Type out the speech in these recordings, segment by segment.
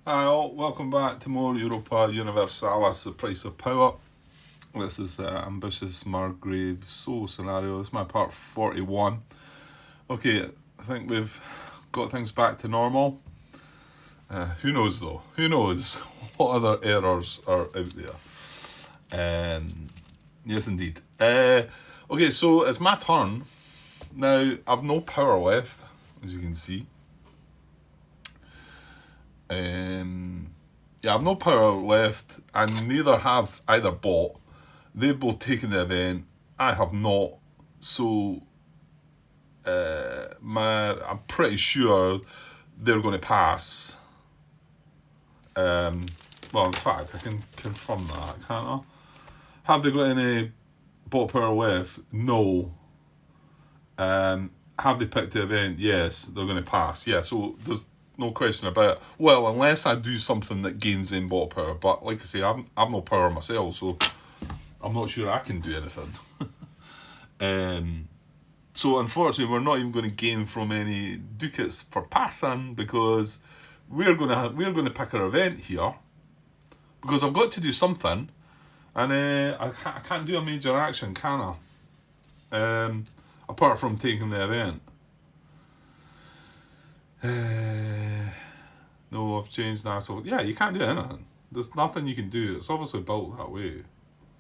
Hi all, welcome back to more Europa Universalis, the price of power. This is ambitious Margrave solo scenario. This is my part 41. Okay, I think we've got things back to normal. Who knows though? Who knows what other errors are out there? Yes, indeed. Okay, so it's my turn. Now, I've no power left, as you can see. Yeah, I've no power left, and neither have either bot. They've both taken the event. I have not. So, I'm pretty sure they're going to pass. Well, in fact, I can confirm that, can't I? Have they got any bot power left? No. Have they picked the event? Yes, they're going to pass. Yeah, so there's no question about it. Well, unless I do something that gains them bot power. But like I say, I've no power myself, so I'm not sure I can do anything. So unfortunately, we're not even going to gain from any ducats for passing because we're going to pick our event here because I've got to do something, and I can't do a major action, can I? Apart from taking the event. No, I've changed that. So yeah, you can't do anything. There's nothing you can do. It's obviously built that way.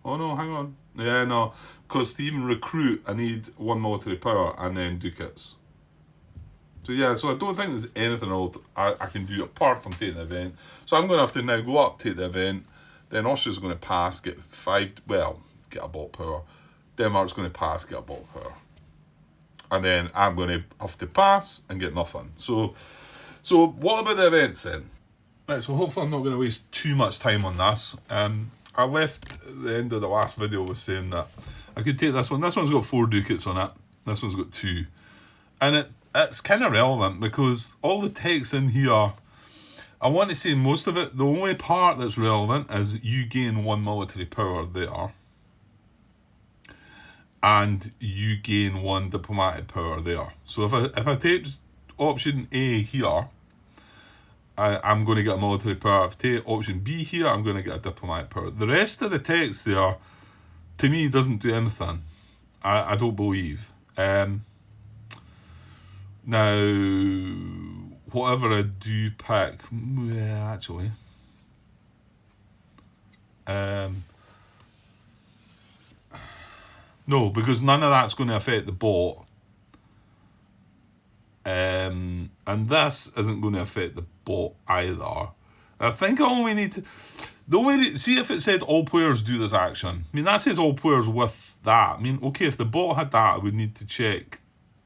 Oh no, hang on. Yeah, no, because to even recruit, I need one military power and then ducats. So yeah, so I don't think there's anything else I can do apart from taking the event. So I'm going to have to now go up, take the event. Then Austria's going to pass, get get a bot power. Denmark's going to pass, get a bot power. And then I'm going to have to pass and get nothing. So what about the events then? Right, so hopefully I'm not going to waste too much time on this. I left the end of the last video with saying that I could take this one. This one's got 4 ducats on it. This one's got 2. And it's kind of relevant because all the text in here, I want to say most of it, the only part that's relevant is you gain 1 military power there. And you gain 1 diplomatic power there. So if I take option A here, I'm going to get a military power. If I take option B here, I'm going to get a diplomatic power. The rest of the text there, to me, doesn't do anything. I don't believe. Now, whatever I do pick, yeah, actually, no, because none of that's going to affect the bot. And this isn't going to affect the bot either. I think I only need to... see if it said all players do this action. I mean, that says all players with that. I mean, okay, if the bot had that, I would need to check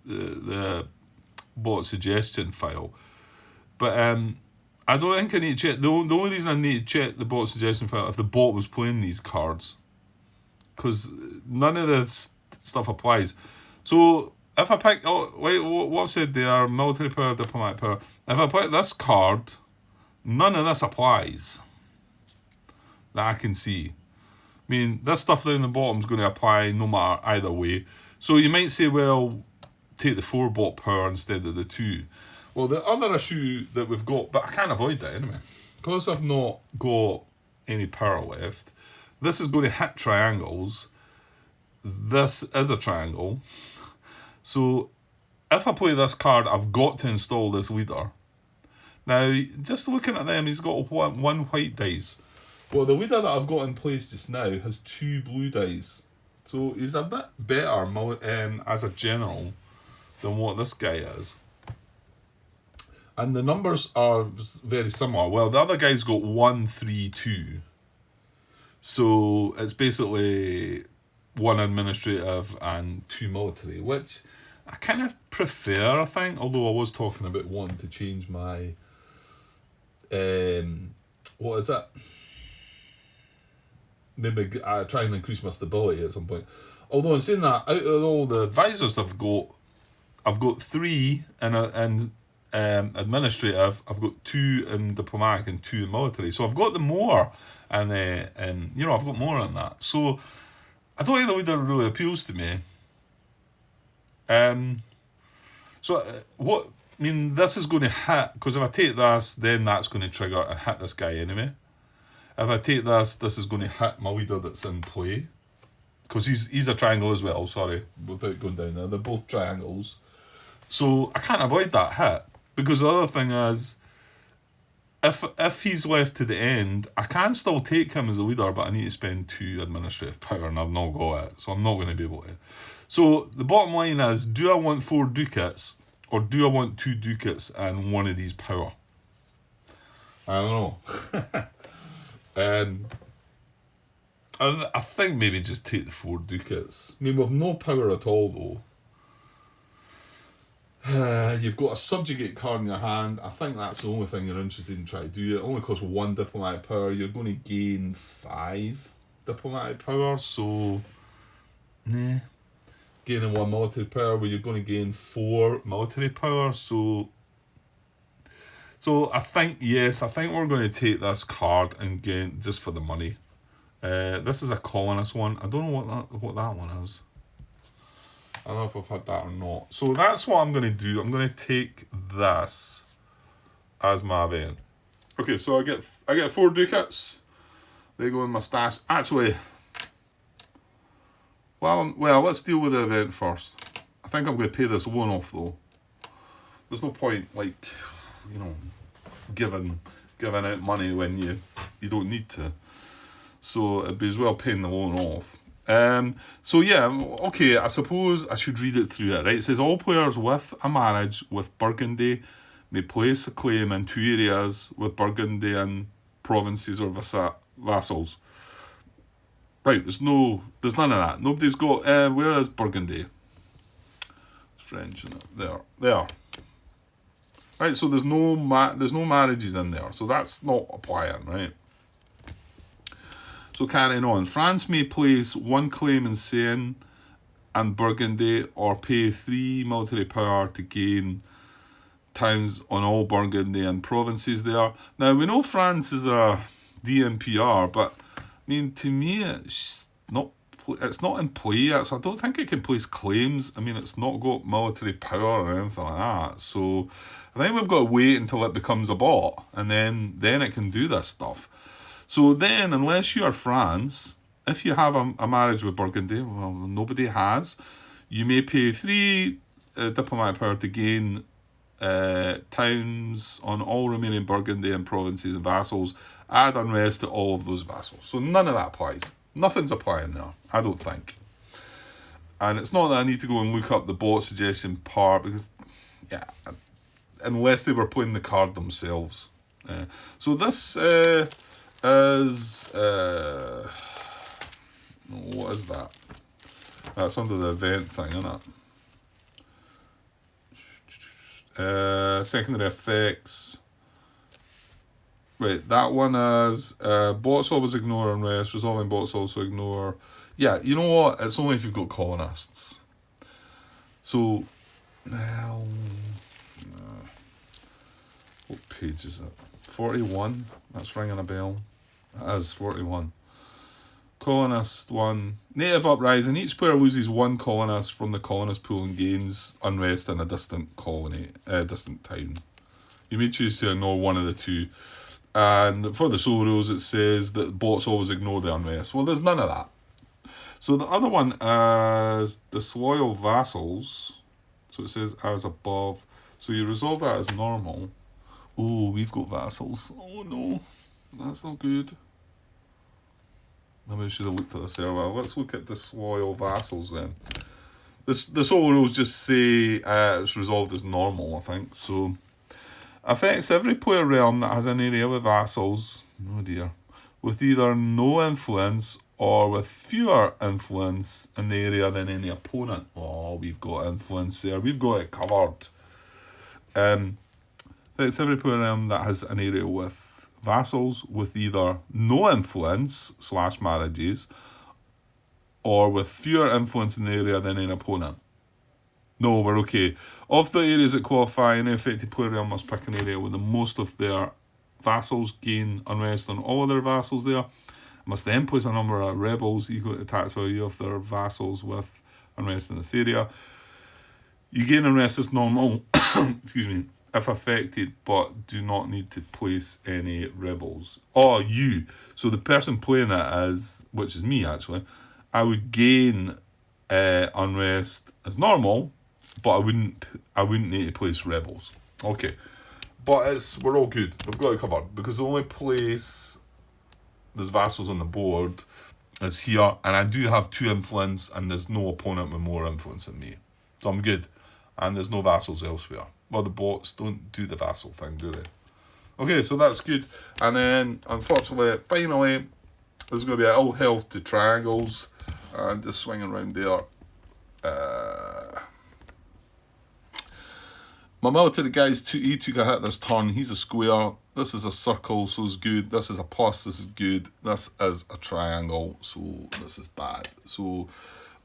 the bot suggestion file. But I don't think I need to check... The only reason I need to check the bot suggestion file if the bot was playing these cards. Because none of this stuff applies. So... if I pick, what I said there, military power, diplomatic power. If I pick this card, none of this applies. That I can see. I mean, this stuff down the bottom is going to apply no matter either way. So you might say, well, take the 4 bot power instead of the 2. Well, the other issue that we've got, but I can't avoid that anyway, because I've not got any power left, this is going to hit triangles. This is a triangle. So, if I play this card, I've got to install this leader. Now, just looking at them, he's got one white dice. Well, the leader that I've got in place just now has 2 blue dice. So, he's a bit better as a general than what this guy is. And the numbers are very similar. Well, the other guy's got 1, 3, 2. So, it's basically 1 administrative and 2 military, which I kind of prefer, I think, although I was talking about wanting to change my, what is it? Maybe try and increase my stability at some point. Although in saying that, out of all the advisors I've got 3 in administrative, I've got 2 in diplomatic and 2 in military. So I've got the more, and I've got more on that. So I don't think the leader really appeals to me. So what I mean, this is going to hit, because if I take this, then that's going to trigger and hit this guy anyway. If I take this is going to hit my leader that's in play. Because he's a triangle as well, sorry, without going down there. They're both triangles. So I can't avoid that hit. Because the other thing is, if he's left to the end, I can still take him as a leader, but I need to spend 2 administrative power, and I've not got it. So I'm not going to be able to. So the bottom line is, do I want 4 ducats? Or do I want 2 ducats and 1 of these power? I don't know. I think maybe just take the 4 ducats. I mean, with no power at all, though. You've got a subjugate card in your hand. I think that's the only thing you're interested in trying to do. It only costs 1 diplomatic power. You're going to gain 5 diplomatic power. So, nah. Gaining 1 military power, where you're going to gain 4 military power. So I think, yes, I think we're going to take this card and gain just for the money. This is a colonist one. I don't know what that one is. I don't know if I've had that or not. So that's what I'm going to do. I'm going to take this as my event. Okay, so I get 4 ducats. They go in my stash. Actually, well, let's deal with the event first. I think I'm going to pay this loan off, though. There's no point, like, you know, giving out money when you don't need to. So it'd be as well paying the loan off. So yeah, okay, I suppose I should read it through it, right? It says, all players with a marriage with Burgundy may place a claim in 2 areas with Burgundian provinces or vassals. Right, there's none of that. Nobody's got, where is Burgundy? It's French, isn't it? There. Right, so there's no marriages in there, so that's not applying, right? So carrying on, France may place 1 claim in Seine and Burgundy, or pay 3 military power to gain towns on all Burgundian provinces there. Now, we know France is a DMPR, but I mean, to me, it's not in play yet, so I don't think it can place claims. I mean, it's not got military power or anything like that. So I think we've got to wait until it becomes a bot, and then it can do this stuff. So then, unless you are France, if you have a marriage with Burgundy, well, nobody has, you may pay 3 diplomatic power to gain towns on all remaining Burgundian provinces and vassals, add unrest to all of those vassals. So none of that applies. Nothing's applying there, I don't think. And it's not that I need to go and look up the bot suggestion part, because, yeah, unless they were playing the card themselves. So this is... what is that? That's under the event thing, isn't it? Secondary effects. Right, that one is bots always ignore unrest, resolving bots also ignore. Yeah, you know what? It's only if you've got colonists. So, well, what page is it? 41? That's ringing a bell. That is 41. Colonist 1. Native uprising. Each player loses 1 colonist from the colonist pool and gains unrest in a distant colony, distant town. You may choose to ignore one of the 2. And for the solo rules, it says that bots always ignore the unrest. Well, there's none of that. So the other one is disloyal vassals. So it says as above. So you resolve that as normal. Oh, we've got vassals. Oh no, that's not good. Maybe I should have looked at this earlier. Let's look at disloyal vassals then. The solo rules just say it's resolved as normal, I think. So affects every player realm that has an area with vassals, oh dear, with either no influence or with fewer influence in the area than any opponent. Oh, we've got influence there. We've got it covered. Affects every player realm that has an area with vassals with either no influence / marriages or with fewer influence in the area than an opponent. No, we're okay. Of the areas that qualify, any affected player realm must pick an area where the most of their vassals gain unrest on all of their vassals there. Must then place a number of rebels equal to the tax value of their vassals with unrest in this area. You gain unrest as normal excuse me, if affected, but do not need to place any rebels. Oh, you. So the person playing it as, which is me actually, I would gain unrest as normal, but I wouldn't need to place rebels. Okay, but we're all good. We've got it covered because the only place there's vassals on the board is here, and I do have 2 influence, and there's no opponent with more influence than me, so I'm good. And there's no vassals elsewhere. Well, the bots don't do the vassal thing, do they? Okay, so that's good. And then, unfortunately, finally, there's going to be all health to triangles. And just swinging around there. My military guy's he took a hit this turn. He's a square. This is a circle, so it's good. This is a plus, this is good. This is a triangle, so this is bad. So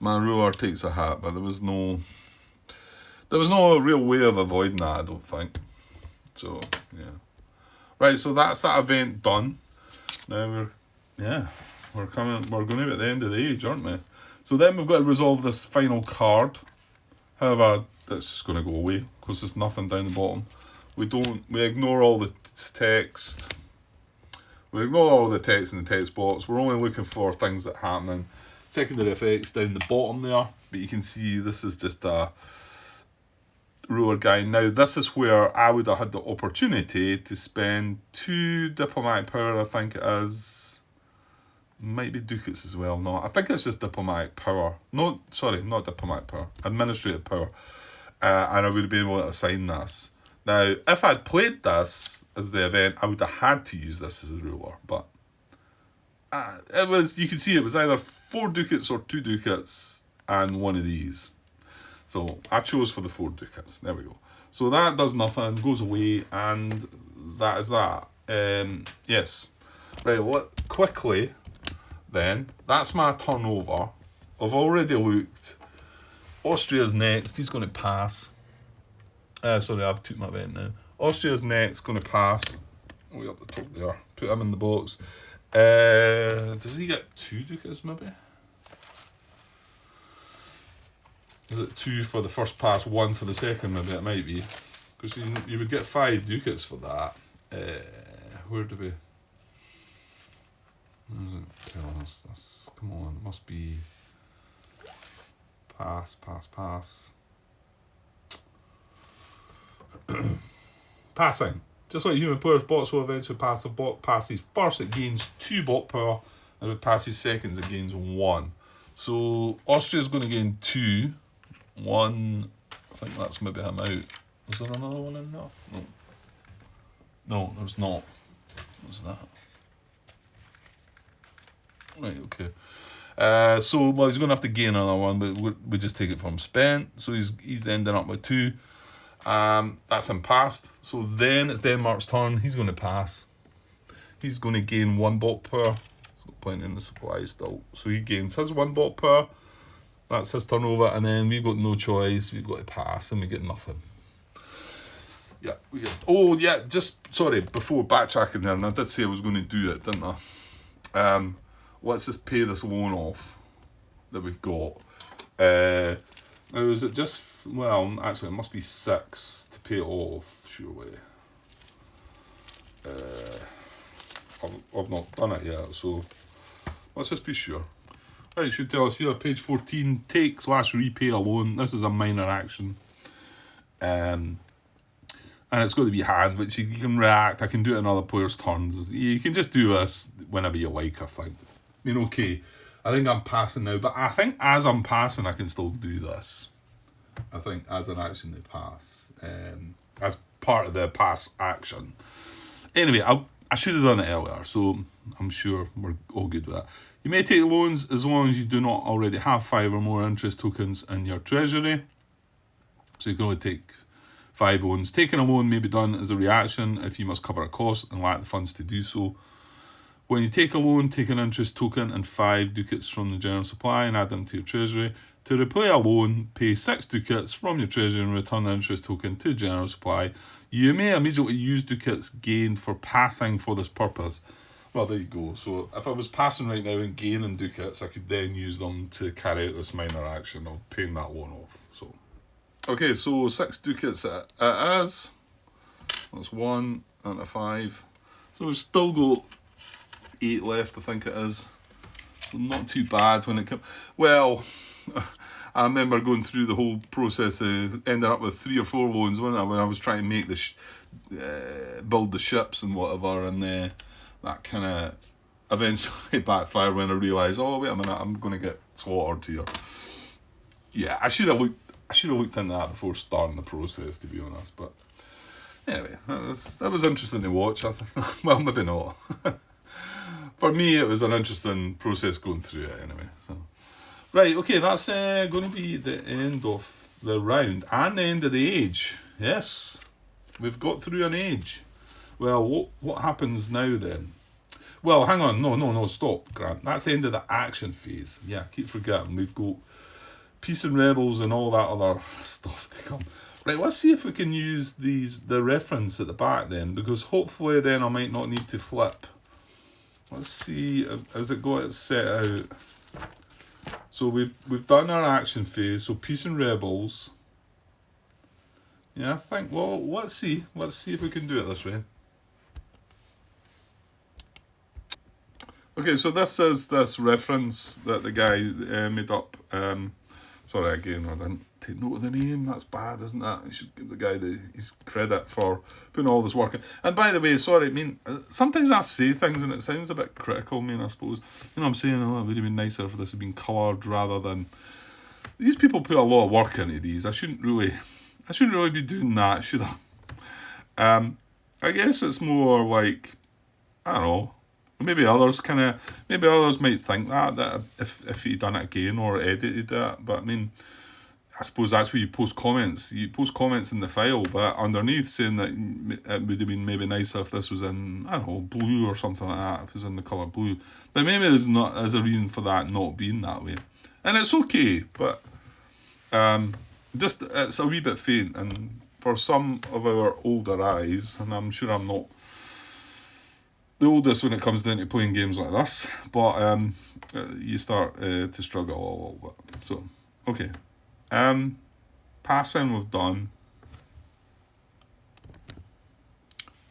my ruler takes a hit, but there was no real way of avoiding that, I don't think. So, yeah. Right, so that's that event done. Now we're going to be at the end of the age, aren't we? So then we've got to resolve this final card. However, that's just going to go away because there's nothing down the bottom. We ignore all the text. We ignore all the text in the text box. We're only looking for things that happen in secondary effects down the bottom there. But you can see this is just a ruler guy. Now this is where I would have had the opportunity to spend 2 diplomatic power, I think it is. Might be ducats as well. No, I think it's just diplomatic power. No, sorry, not diplomatic power. Administrative power. And I would have been able to assign this. Now, if I'd played this as the event, I would have had to use this as a ruler. But it was, you can see it was either 4 ducats or 2 ducats and one of these. So I chose for the 4 ducats. There we go. So that does nothing, goes away, and that is that. Yes. Right, quickly then, that's my turnover. I've already looked. Austria's next, he's going to pass. Sorry, I've took my event now. Austria's next, going to pass. Way up the top there. Put him in the box. Does he get 2 ducats maybe? Is it 2 for the first pass, 1 for the second? Maybe it might be. Because you would get 5 ducats for that. Where do we... Where is it tell us this? Come on, it must be... Pass. Passing. Just like human players, bots will eventually pass. The bot passes first, it gains 2 bot power, and if it passes seconds, it gains 1. So Austria's going to gain 2. 1, I think that's maybe him out. Is there another one in there? No, there's not. What's that? Right, okay. So, well, he's going to have to gain another one, but we just take it from spent. So he's ending up with 2. That's him passed. So then it's Denmark's turn. He's going to pass. He's going to gain 1 bot power. So plenty in the supply still. So he gains his 1 bot power. That's his turnover, and then we've got no choice. We've got to pass, and we get nothing. Yeah, we get... Oh, yeah, just, sorry, before backtracking there, and I did say I was going to do it, didn't I? Let's just pay this loan off that we've got. Now, is it just... Well, actually, it must be 6 to pay it off, surely. I've not done it yet, so let's just be sure. Right, it should tell us here, page 14, take/repay a loan. This is a minor action. And it's got to be hand, which you can react. I can do it in other players' turns. You can just do this whenever you like, I think. I mean, okay, I think I'm passing now, but I think as I'm passing, I can still do this. I think as an action to pass. As part of the pass action. Anyway, I should have done it earlier, so I'm sure we're all good with that. You may take loans as long as you do not already have 5 or more interest tokens in your treasury. So you can only take 5 loans. Taking a loan may be done as a reaction if you must cover a cost and lack the funds to do so. When you take a loan, take an interest token and 5 ducats from the general supply and add them to your treasury. To repay a loan, pay 6 ducats from your treasury and return the interest token to general supply. You may immediately use ducats gained for passing for this purpose. Well, there you go. So if I was passing right now and gaining ducats, I could then use them to carry out this minor action of paying that loan off. So Okay, so 6 ducats it is. That's 1 and a 5. So we've still got 8 left, I think it is. So not too bad when it comes. Well, I remember going through the whole process, ending up with 3 or 4 loans, wasn't I, when I was trying to make build the ships and whatever, and that kind of eventually backfired when I realised, oh wait a minute, I'm going to get slaughtered here. Yeah, I should have looked into that before starting the process, to be honest. But anyway, that was interesting to watch. I think, well, maybe not. For me, it was an interesting process going through it anyway. So. Right, okay, that's going to be the end of the round and the end of the age. Yes, we've got through an age. Well, what happens now then? Well, hang on, no, stop, Grant. That's the end of the action phase. Yeah, I keep forgetting. We've got Peace and Rebels and all that other stuff to come. Right, let's see if we can use the reference at the back then, because hopefully then I might not need to flip. Let's see, has it got it set out? So we've done our action phase, so Peace and Rebels. Yeah, I think, well, let's see if we can do it this way. Okay, so this is this reference that the guy made up. Sorry, again, I didn't take note of the name. That's bad, isn't it? You should give the guy his credit for putting all this work in. And by the way, sorry, I mean, sometimes I say things and it sounds a bit critical, I mean, I suppose. You know, I'm saying, oh, it would have been nicer if this had been coloured rather than... These people put a lot of work into these. I shouldn't really be doing that, should I? I guess it's more like, I don't know, maybe others might think that if he'd done it again or edited it, but I mean, I suppose that's where you post comments. You post comments in the file, but underneath saying that it would have been maybe nicer if this was in, I don't know, blue or something like that, if it was in the colour blue. But maybe there's a reason for that not being that way. And it's okay, but just it's a wee bit faint, and for some of our older eyes, and I'm sure I'm not the oldest when it comes down to playing games like this, but you start to struggle a little bit. So, okay. Passing we've done.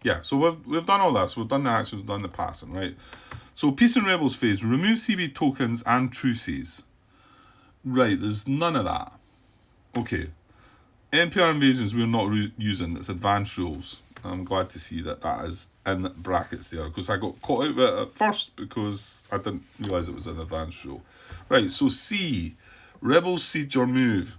Yeah, so we've done all this. We've done the actions, we've done the passing, right? So Peace and Rebels phase, remove CB tokens and truces. Right, there's none of that. Okay. NPR invasions we're not using, it's advanced rules. I'm glad to see that is in brackets there, because I got caught out of it at first because I didn't realise it was an advanced rule. Right, so C, Rebels siege or move.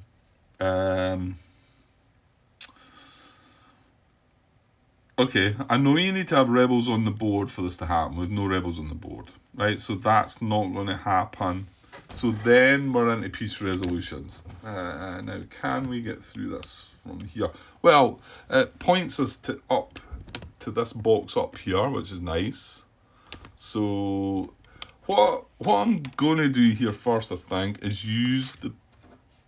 Okay, I know you need to have rebels on the board for this to happen, with no rebels on the board. Right, so that's not going to happen. So then we're into peace resolutions. Now, can we get through this from here? Well, it points us up to this box up here, which is nice. So what I'm going to do here first, I think, is use the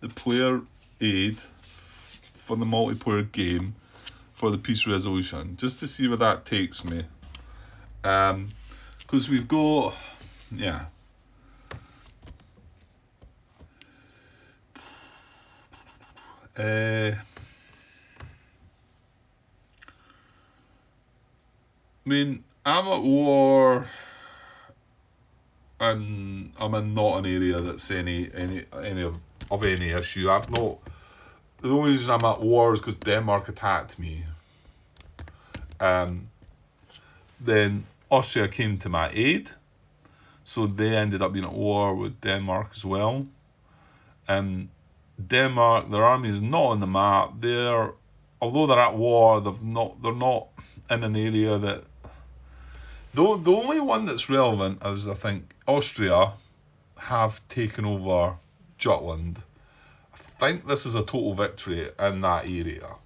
player aid for the multiplayer game for the peace resolution, just to see where that takes me. Because we've got, yeah. I mean, I'm at war, and I'm in not an area that's any of any issue. I've not. The only reason I'm at war is because Denmark attacked me. Then Austria came to my aid, so they ended up being at war with Denmark as well. Denmark, their army is not on the map. Although they're at war, they're not in an area that. The only one that's relevant is, I think, Austria have taken over Jutland. I think this is a total victory in that area,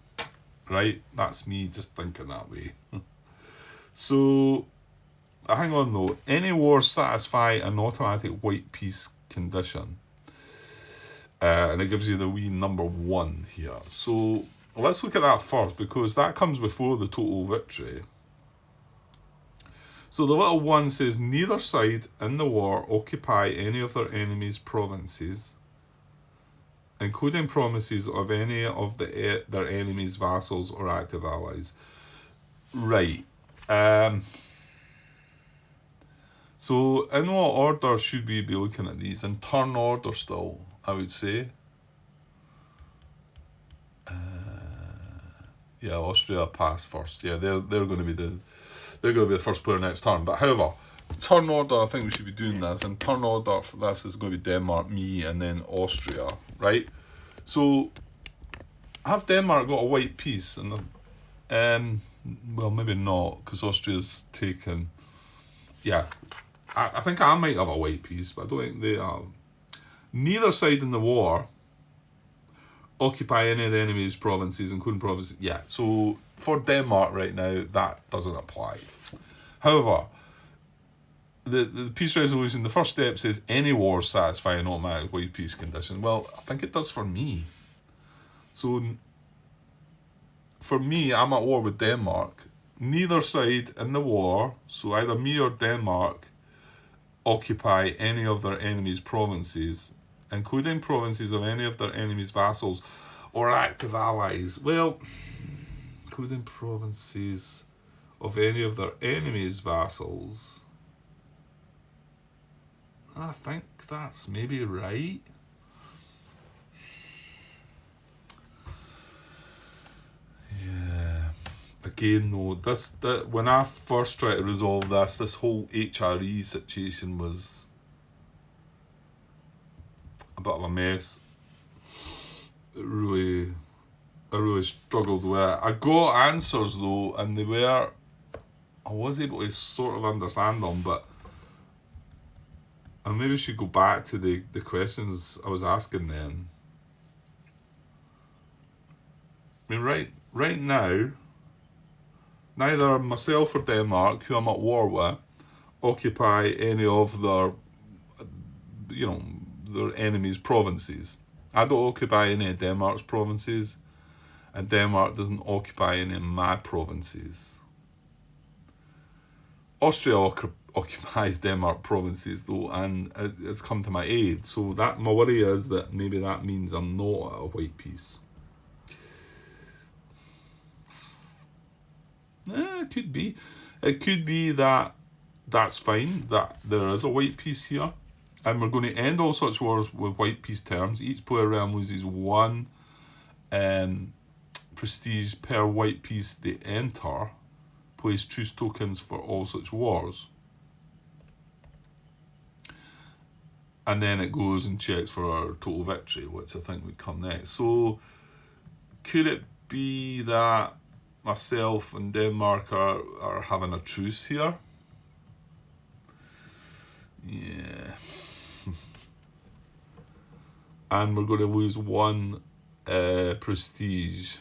right? That's me just thinking that way. So, hang on though. Any wars satisfy an automatic white peace condition. And it gives you the wee number 1 here. So let's look at that first, because that comes before the total victory. So the little 1 says, neither side in the war occupy any of their enemies' provinces. including promises of any of their enemies, vassals, or active allies. Right. So, in what order should we be looking at these? In turn order still, I would say. Yeah, Austria pass first. Yeah, they're going to be the first player next turn. But however, turn order, I think we should be doing this. And turn order for this is going to be Denmark, me, and then Austria, right? So, have Denmark got a white piece? And well, maybe not, because Austria's taken. Yeah, I think I might have a white piece, but I don't think they have. Neither side in the war occupy any of the enemy's provinces, including provinces. Yeah, so for Denmark right now, that doesn't apply. However, the peace resolution, the first step says any wars satisfy an automatic white peace condition. Well, I think it does for me. So, for me, I'm at war with Denmark. Neither side in the war, so either me or Denmark, occupy any of their enemy's provinces, including provinces of any of their enemy's vassals or active allies. Well, including provinces of any of their enemy's vassals. I think that's maybe right. Yeah. Again, though, when I first tried to resolve this whole HRE situation was a bit of a mess. I really struggled with it. I got answers though, and I was able to sort of understand them, but I maybe should go back to the questions I was asking then. I mean, right now, neither myself or Denmark, who I'm at war with, occupy any of their enemies' provinces. I don't occupy any of Denmark's provinces, and Denmark doesn't occupy any of my provinces. Austria occupies Denmark provinces though, and it's come to my aid. So that my worry is that maybe that means I'm not at a white peace. It could be. It could be that that's fine, that there is a white piece here, and we're going to end all such wars with white piece terms. Each player realm loses 1 prestige per white piece they enter. Place truce tokens for all such wars. And then it goes and checks for our total victory, which I think would come next. So, could it be that myself and Denmark are having a truce here? Yeah. And we're going to lose 1 prestige.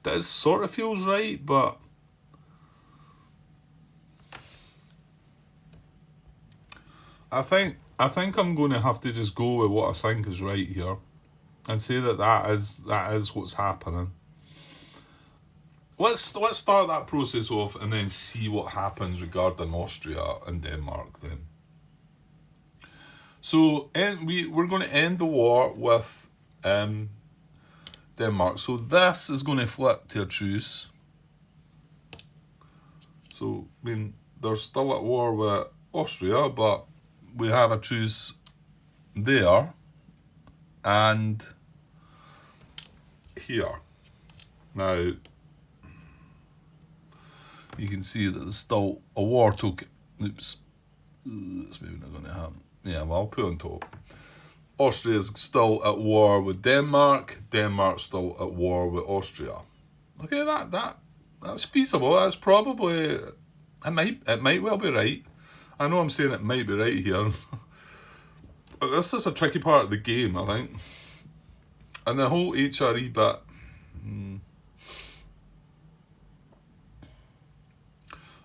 That sort of feels right, but I think I'm going to have to just go with what I think is right here, and say that is what's happening. Let's start that process off and then see what happens regarding Austria and Denmark then. So we're going to end the war with Denmark. So this is going to flip to a truce. So I mean they're still at war with Austria, but we have a truce there and here. Now, you can see that there's still a war token. Oops. That's maybe not going to happen. Yeah, well, I'll put on top. Austria's still at war with Denmark. Denmark's still at war with Austria. Okay, that's feasible. That's probably... It might well be right. I know I'm saying it might be right here. This is a tricky part of the game, I think. And the whole HRE bit...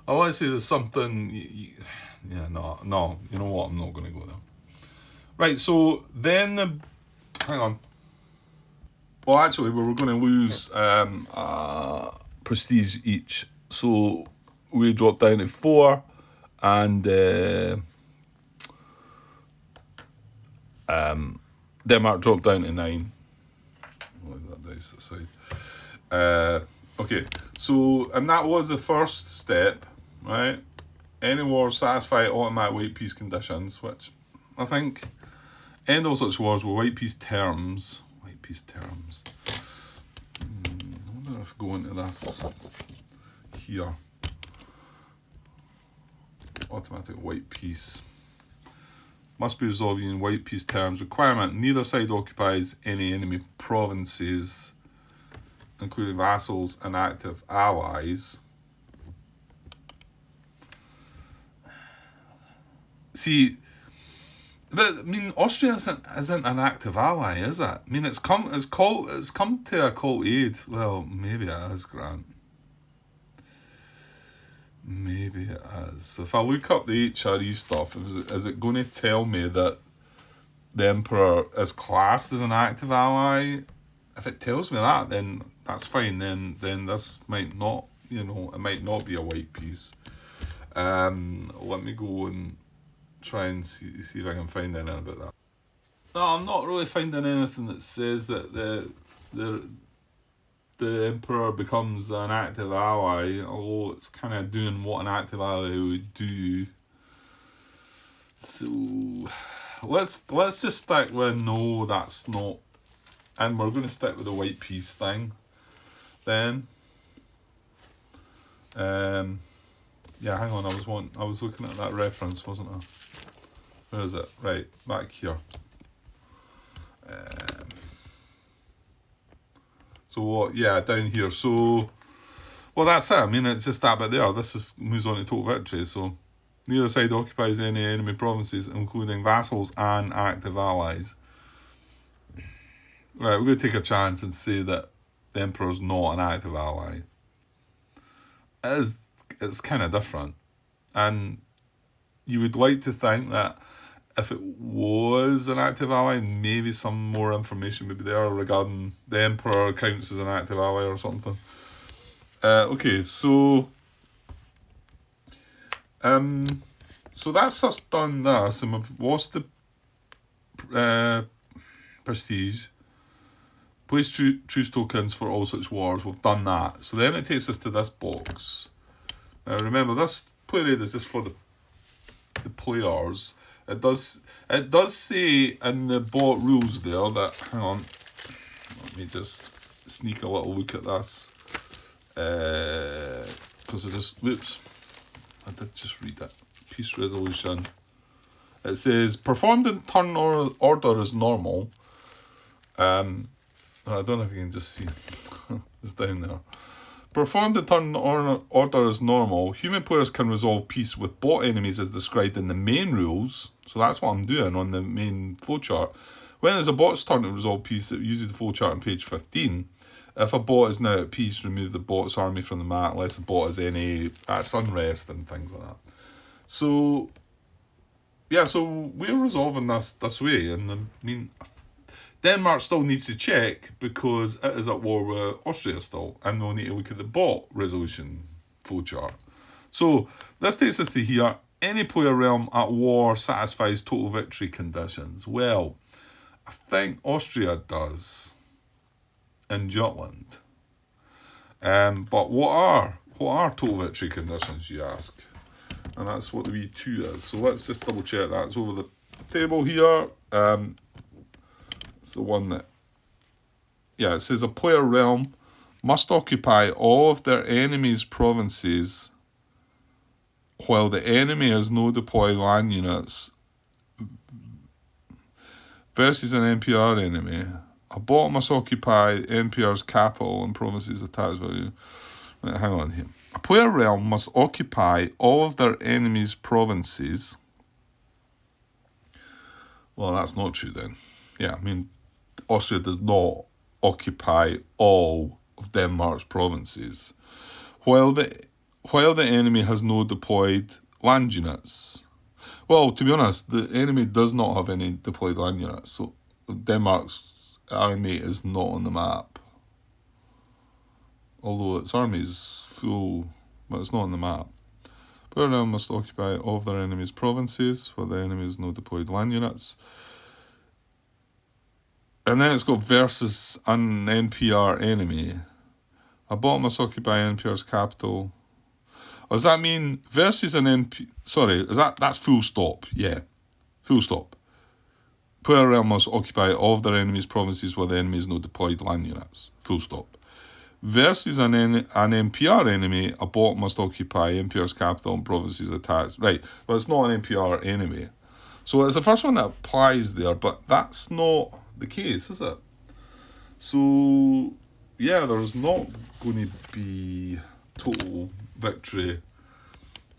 I want to say there's something... Yeah, no. You know what? I'm not going to go there. Right, so then... hang on. Well, actually, we were going to lose prestige each. So we dropped down to 4, and Denmark dropped down to 9. Leave that dice aside. Okay, so, and that was the first step, right? Any wars satisfy automatic white peace conditions, which I think end all such wars with white peace terms. White peace terms. I wonder if I go into this here. Automatic white peace. Must be resolved using white peace terms. Requirement: neither side occupies any enemy provinces, including vassals and active allies. See, but I mean, Austria isn't an active ally, is it? I mean, it's come to a cold aid. Well, maybe it is, Grant. Maybe it is. So if I look up the HRE stuff, is it going to tell me that the Emperor is classed as an active ally? If it tells me that, then that's fine. Then this might not, it might not be a white peace. Let me go and try and see if I can find anything about that. No, I'm not really finding anything that says that the Emperor becomes an active ally, although it's kind of doing what an active ally would do. So let's just stick with no, that's not, and we're going to stick with the white peace thing then. Yeah, hang on, I was looking at that reference, wasn't I? Where is it? Right, back here. So what? Yeah, down here. So, well, that's it. I mean, it's just that bit there. Moves on to total victory. So, neither side occupies any enemy provinces, including vassals and active allies. Right, we're going to take a chance and say that the Emperor's not an active ally. It's kind of different. And you would like to think that if it was an active ally, maybe some more information would be there regarding the Emperor counts as an active ally or something. Okay, so that's us done this, and we've lost the prestige. Place truce tokens for all such wars. We've done that. So then it takes us to this box. Now remember, this player aid is just for the players. It does say in the bot rules there that, hang on, let me just sneak a little look at this, because I did just read it. Peace resolution. It says performed in turn order is normal. I don't know if you can just see it's down there. Performed in turn order is normal. Human players can resolve peace with bot enemies as described in the main rules. So that's what I'm doing on the main flowchart. When it's a bot's turn to resolve peace, it uses the flowchart on page 15. If a bot is now at peace, remove the bot's army from the map unless the bot is any at unrest and things like that. So, yeah, so we're resolving this way. And I mean, Denmark still needs to check because it is at war with Austria still, and we'll need to look at the bot resolution flowchart. So this takes us to here. Any player realm at war satisfies total victory conditions. Well, I think Austria does in Jutland. But what are total victory conditions, you ask? And that's what the V2 is. So let's just double check that. It's over the table here. It's the one that, it says a player realm must occupy all of their enemy's provinces while the enemy has no deployed land units versus an NPR enemy. A bot must occupy NPR's capital and provinces of tax value. Right, hang on here. A player realm must occupy all of their enemy's provinces. Well, that's not true then. Yeah, I mean, Austria does not occupy all of Denmark's provinces, while the enemy has no deployed land units. Well, to be honest, the enemy does not have any deployed land units, so Denmark's army is not on the map. Although its army is full, but it's not on the map. Player realm must occupy all of their enemies' provinces where the enemy has no deployed land units. And then it's got versus an NPR enemy. A bot must occupy NPR's capital. Does that mean versus an NP... Sorry, that's full stop. Yeah, full stop. Player realm must occupy all of their enemies' provinces where the enemy has no deployed land units. Full stop. Versus an NPR enemy, a bot must occupy NPR's capital and provinces attached. Right, well, it's not an NPR enemy. So it's the first one that applies there, but that's not the case, is it? So, yeah, there's not going to be total victory.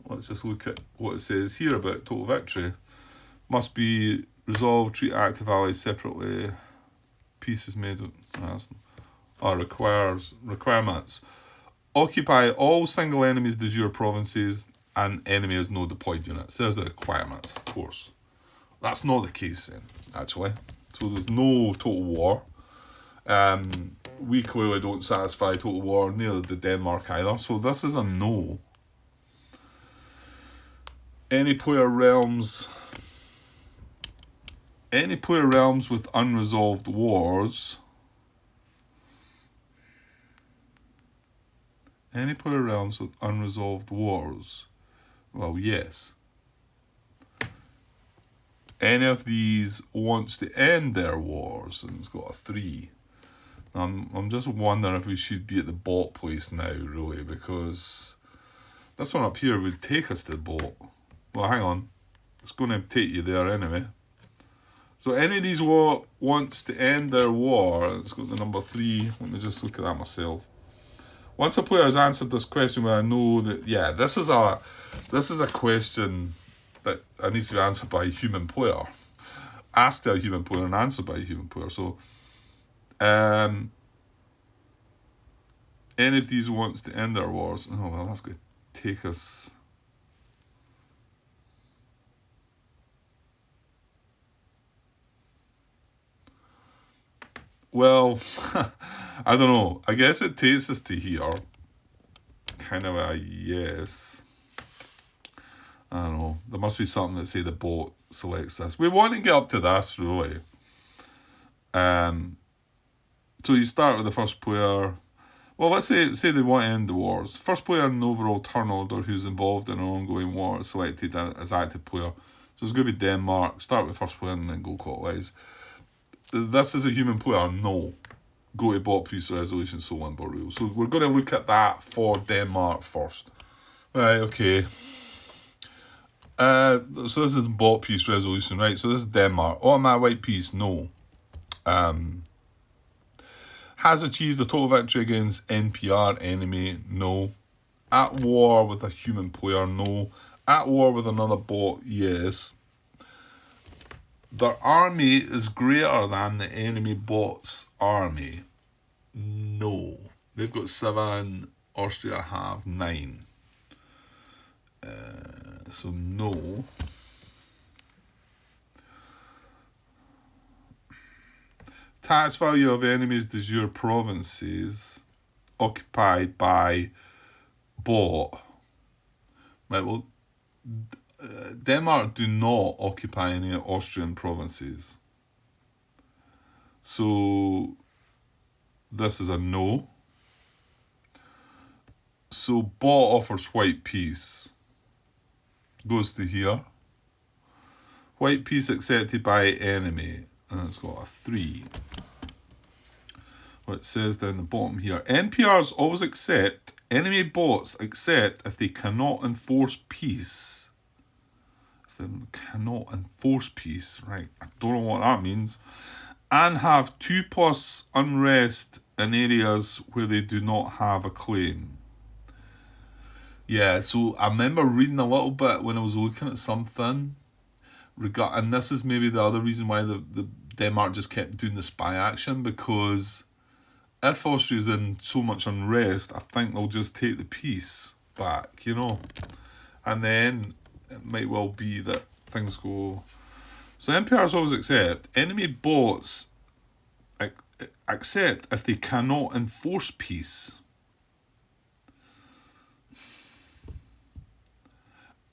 Let's just look at what it says here about total victory. Must be resolved, treat active allies separately. Peace is made... requirements. Occupy all single enemies de jure provinces and enemy has no deployed units. There's the requirements, of course. That's not the case then, actually. So there's no total war. We clearly don't satisfy total war, neither did Denmark either. So this is a no. Any player realms with unresolved wars... Any player realms with unresolved wars? Well, yes. Any of these wants to end their wars, and it's got a 3. I'm just wondering if we should be at the bot place now, really, because this one up here would take us to the bot. Well, hang on. It's going to take you there anyway. So any of these wants to end their war, it's got the number 3. Let me just look at that myself. Once a player has answered this question, well, I know that, yeah, this is a question that needs to be answered by a human player. Asked to a human player and answered by a human player. So, any of these wants to end their wars. Oh, well, that's going to take us... Well, I don't know. I guess it takes us to here. Kind of a yes. I don't know. There must be something that say the bot selects this. We want to get up to this, really. So you start with the first player. Well, let's say they want to end the wars. First player in the overall turn order who's involved in an ongoing war is selected as active player. So it's going to be Denmark. Start with first player and then go clockwise. This is a human player, no. Go to bot peace resolution, so on, but real. So we're going to look at that for Denmark first. Right, okay. So this is bot peace resolution, right? So this is Denmark. Automatic white peace, no. Has achieved a total victory against NPR enemy, no. At war with a human player, no. At war with another bot, yes. Their army is greater than the enemy bot's army. No. They've got 7, Austria have 9. So no. Tax value of enemies de jure provinces occupied by bot. Right, well, Denmark do not occupy any Austrian provinces. So this is a no. So bot offers white peace. Goes to here. White peace accepted by enemy. And it's got a 3. What it says down the bottom here. NPRs always accept, enemy bots accept if they cannot enforce peace. Cannot enforce peace, right? I don't know what that means. And have 2+ unrest in areas where they do not have a claim. Yeah, so I remember reading a little bit when I was looking at something. And this is maybe the other reason why the Denmark just kept doing the spy action, because if Austria's in so much unrest, I think they'll just take the peace back, you know. And then it might well be that things go... So NPRs always accept. Enemy bots accept if they cannot enforce peace.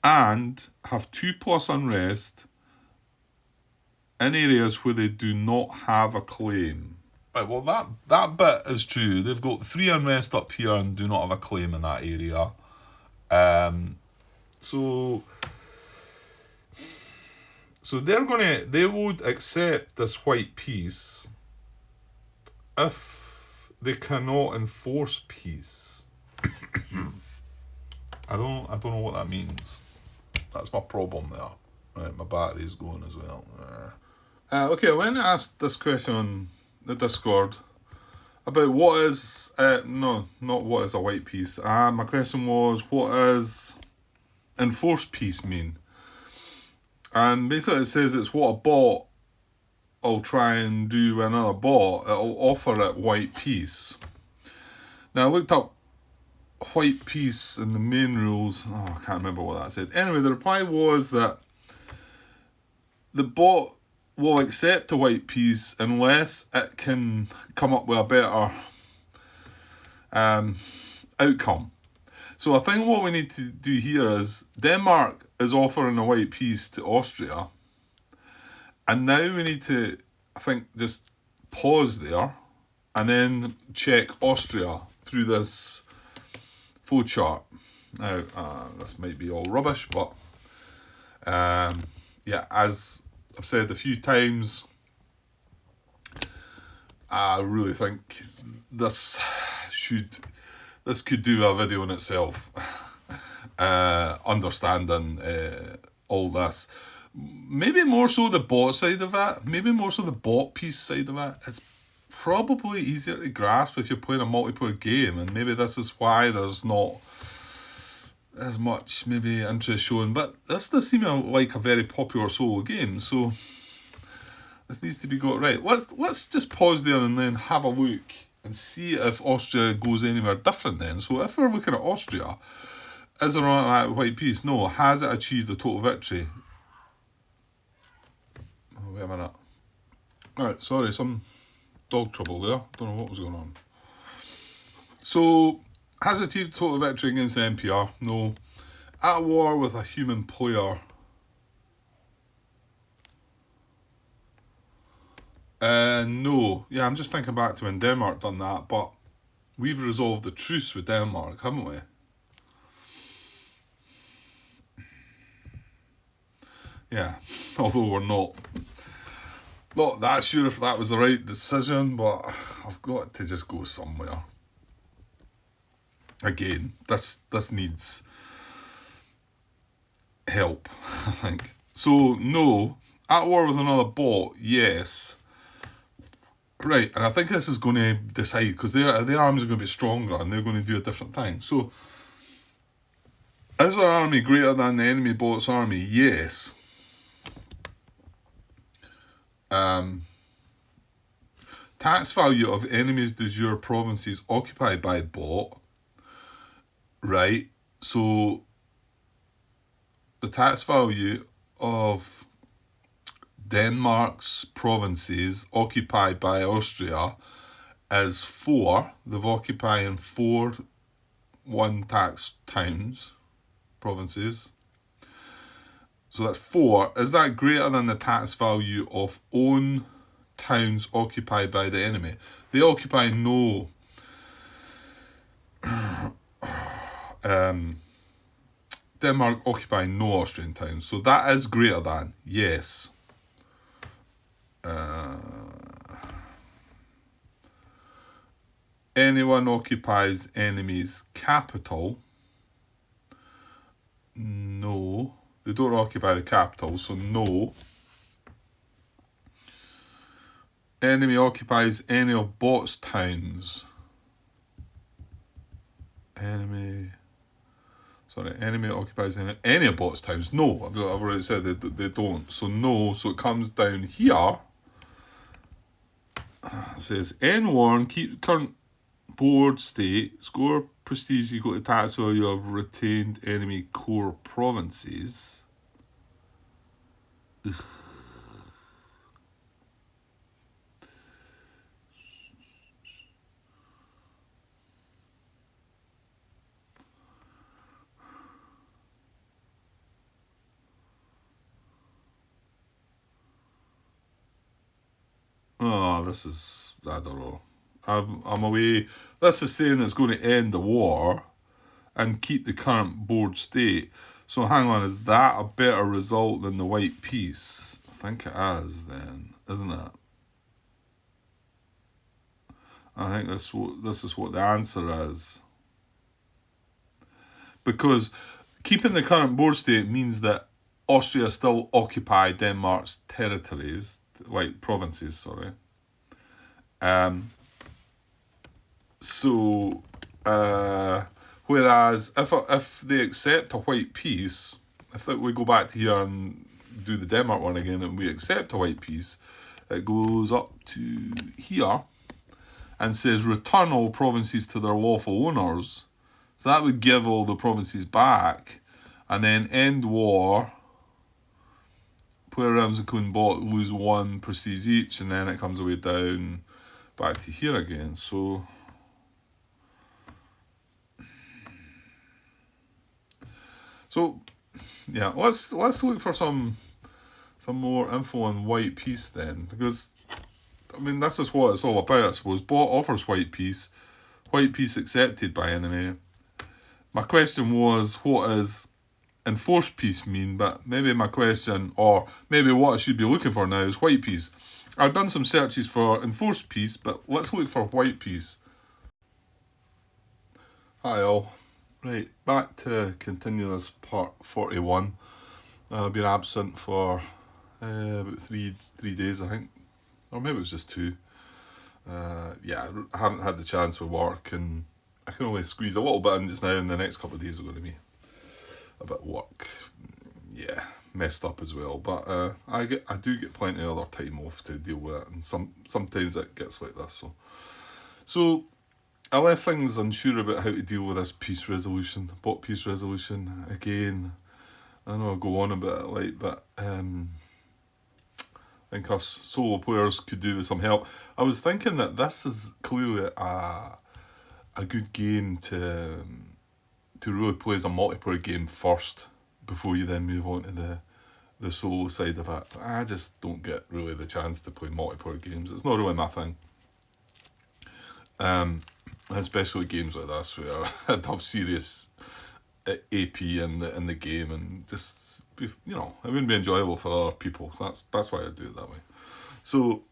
and have 2+ unrest in areas where they do not have a claim. Right, well, that bit is true. They've got 3 unrest up here and do not have a claim in that area. So they would accept this white peace if they cannot enforce peace. I don't know what that means. That's my problem there. Right, my battery's going as well. Okay, I went and asked this question on the Discord about what is not what is a white peace. My question was, what does enforced peace mean? And basically it says it's what a bot will try and do with another bot. It'll offer it white peace. Now I looked up white peace and the main rules. I can't remember what that said. Anyway, the reply was that the bot will accept a white peace unless it can come up with a better outcome. So I think what we need to do here is Denmark is offering a white peace to Austria, and now we need to, I think, just pause there and then check Austria through this flowchart. Now, this might be all rubbish, but yeah, as I've said a few times, I really think this could do a video in itself. Understanding all this. Maybe more so the bot side of it. Maybe more so the bot piece side of it. It's probably easier to grasp if you're playing a multiplayer game, and maybe this is why there's not as much maybe interest shown. But this does seem like a very popular solo game, so this needs to be got right. Let's just pause there and then have a look and see if Austria goes anywhere different then. So if we're looking at Austria, is there a white peace? No. Has it achieved a total victory? Oh, wait a minute. Alright, sorry, some dog trouble there. Don't know what was going on. So, has it achieved a total victory against the NPR? No. At war with a human player? No. Yeah, I'm just thinking back to when Denmark done that, but we've resolved the truce with Denmark, haven't we? Yeah, although we're not that sure if that was the right decision, but I've got to just go somewhere. Again, this needs help, I think. So, no. At war with another bot, yes. Right, and I think this is going to decide, because their armies are going to be stronger and they're going to do a different thing. So, is our army greater than the enemy bot's army? Yes. Tax value of enemies de jure provinces occupied by bot. Right, so the tax value of Denmark's provinces occupied by Austria is 4. They've occupied 4 one-tax towns, provinces. So that's 4. Is that greater than the tax value of own towns occupied by the enemy? They occupy no Denmark occupy no Austrian towns, so that is greater than, yes. Anyone occupies enemy's capital? No. They don't occupy the capital, so no. Enemy occupies any of bot's towns. Enemy occupies any of bot's towns. No, I've already said they don't. So no, so it comes down here. It says N1, keep current board state, score prestige equal to tax value of retained enemy core provinces. Ugh. this is, I don't know. I'm away. This is saying it's going to end the war and keep the current board state. So hang on, is that a better result than the white peace? I think it is then, isn't it? I think this is what the answer is. Because keeping the current board state means that Austria still occupy Denmark's territories, white provinces, sorry. Whereas if they accept a white peace, if we go back to here and do the Denmark one again, and we accept a white peace, it goes up to here and says return all provinces to their lawful owners. So that would give all the provinces back, and then end war. Puer realms and Kun bought lose one prestige each, and then it comes away down back to here again. So yeah, let's look for some more info on white peace then, because I mean this is what it's all about, I suppose. Bot offers white peace accepted by enemy. My question was, what does enforced peace mean? But maybe my question, or maybe what I should be looking for now, is white peace. I've done some searches for enforced peace, but let's look for white peace. Hi all. Right, back to continue this part 41. I've been absent for about three days, I think. Or maybe it was just 2. Yeah, I haven't had the chance with work, and I can only squeeze a little bit in just now, and the next couple of days are going to be a bit work. Yeah, messed up as well. But I do get plenty of other time off to deal with it, and sometimes it gets like this. So I left things unsure about how to deal with this peace resolution, bot peace resolution. Again, I know I'll go on about it, but I think us solo players could do with some help. I was thinking that this is clearly a good game to really play as a multiplayer game first, before you then move on to the solo side of it. I just don't get really the chance to play multiplayer games. It's not really my thing. Especially games like this where I'd have serious AP in the game, and just it wouldn't be enjoyable for other people. That's why I do it that way. So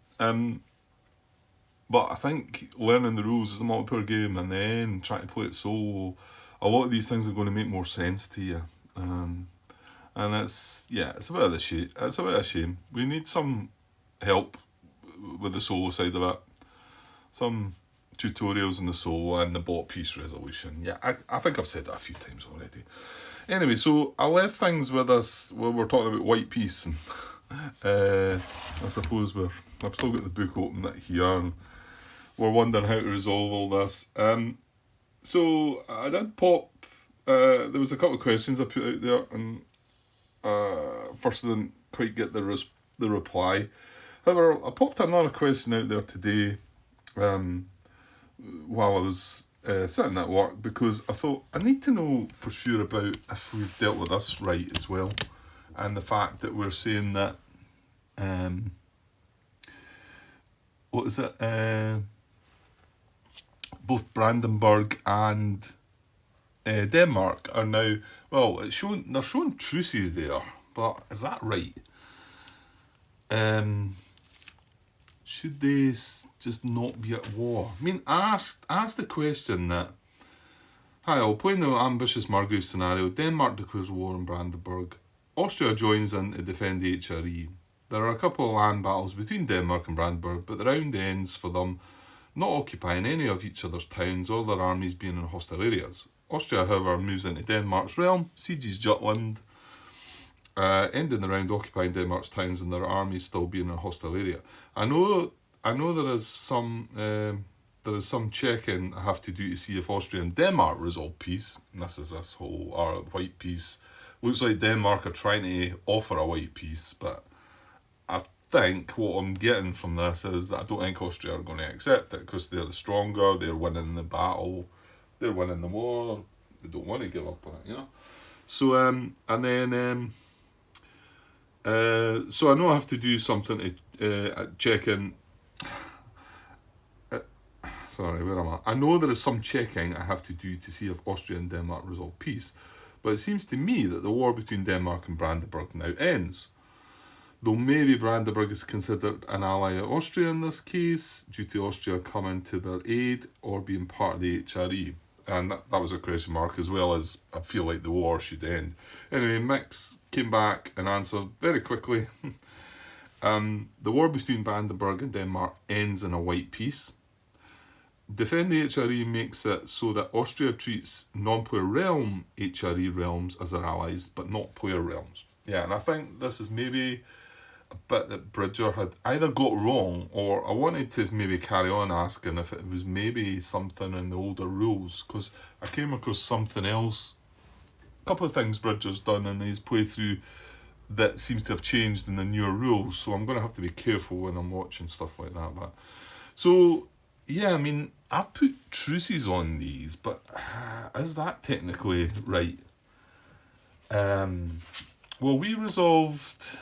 but I think learning the rules as a multiplayer game and then trying to play it solo, a lot of these things are going to make more sense to you. And it's a bit of a shame. We need some help with the solo side of it. Some tutorials in the solo and the bot peace resolution. Yeah, I think I've said that a few times already. Anyway, so I left things with us when we're talking about white peace, and I suppose I've still got the book open here, and we're wondering how to resolve all this. So I did pop. There was a couple of questions I put out there, and first I didn't quite get the reply. However, I popped another question out there today, while I was sitting at work, because I thought I need to know for sure about if we've dealt with this right as well, and the fact that we're saying that both Brandenburg and Denmark are now, well, they're showing truces there, but is that right? Should they just not be at war? I mean, ask the question that, hi, I'll play in the ambitious Margrave scenario. Denmark declares war on Brandenburg. Austria joins in to defend the HRE. There are a couple of land battles between Denmark and Brandenburg, but the round ends for them not occupying any of each other's towns or their armies being in hostile areas. Austria, however, moves into Denmark's realm, sieges Jutland, ending the round occupying Denmark's towns and their armies still being in a hostile area. I know there is some checking I have to do to see if Austria and Denmark resolve peace. And this whole white peace. Looks like Denmark are trying to offer a white peace, but I think what I'm getting from this is that I don't think Austria are going to accept it, because they're the stronger, they're winning the battle, they're winning the war, they don't want to give up on it, So so I know I have to do something to check in. Sorry, where am I? I know there is some checking I have to do to see if Austria and Denmark resolve peace, but it seems to me that the war between Denmark and Brandenburg now ends. Though maybe Brandenburg is considered an ally of Austria in this case, due to Austria coming to their aid or being part of the HRE. And that was a question mark, as well as I feel like the war should end. Anyway, Mix came back and answered very quickly. The war between Brandenburg and Denmark ends in a white peace. Defend the HRE makes it so that Austria treats non-player realm HRE realms as their allies, but not player realms. Yeah, and I think this is maybe a bit that Bridger had either got wrong, or I wanted to maybe carry on asking if it was maybe something in the older rules, because I came across something else, a couple of things Bridger's done in his playthrough that seems to have changed in the newer rules, so I'm going to have to be careful when I'm watching stuff like that. But so yeah, I mean, I've put truces on these, but is that technically right? Well, we resolved.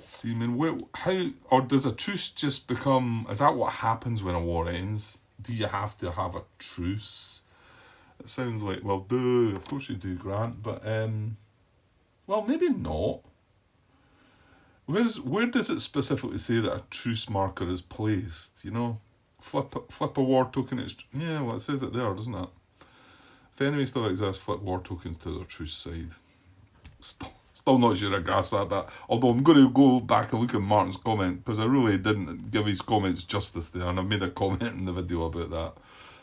See, I mean, how, or does a truce just become? Is that what happens when a war ends? Do you have to have a truce? It sounds like, well, of course you do, Grant, but well, maybe not. Where does it specifically say that a truce marker is placed? You know, flip a war token. Yeah, well, it says it there, doesn't it? If enemy still exists, flip war tokens to their truce side. Still not sure I grasp that, but although I'm going to go back and look at Martin's comment, because I really didn't give his comments justice there, and I've made a comment in the video about that,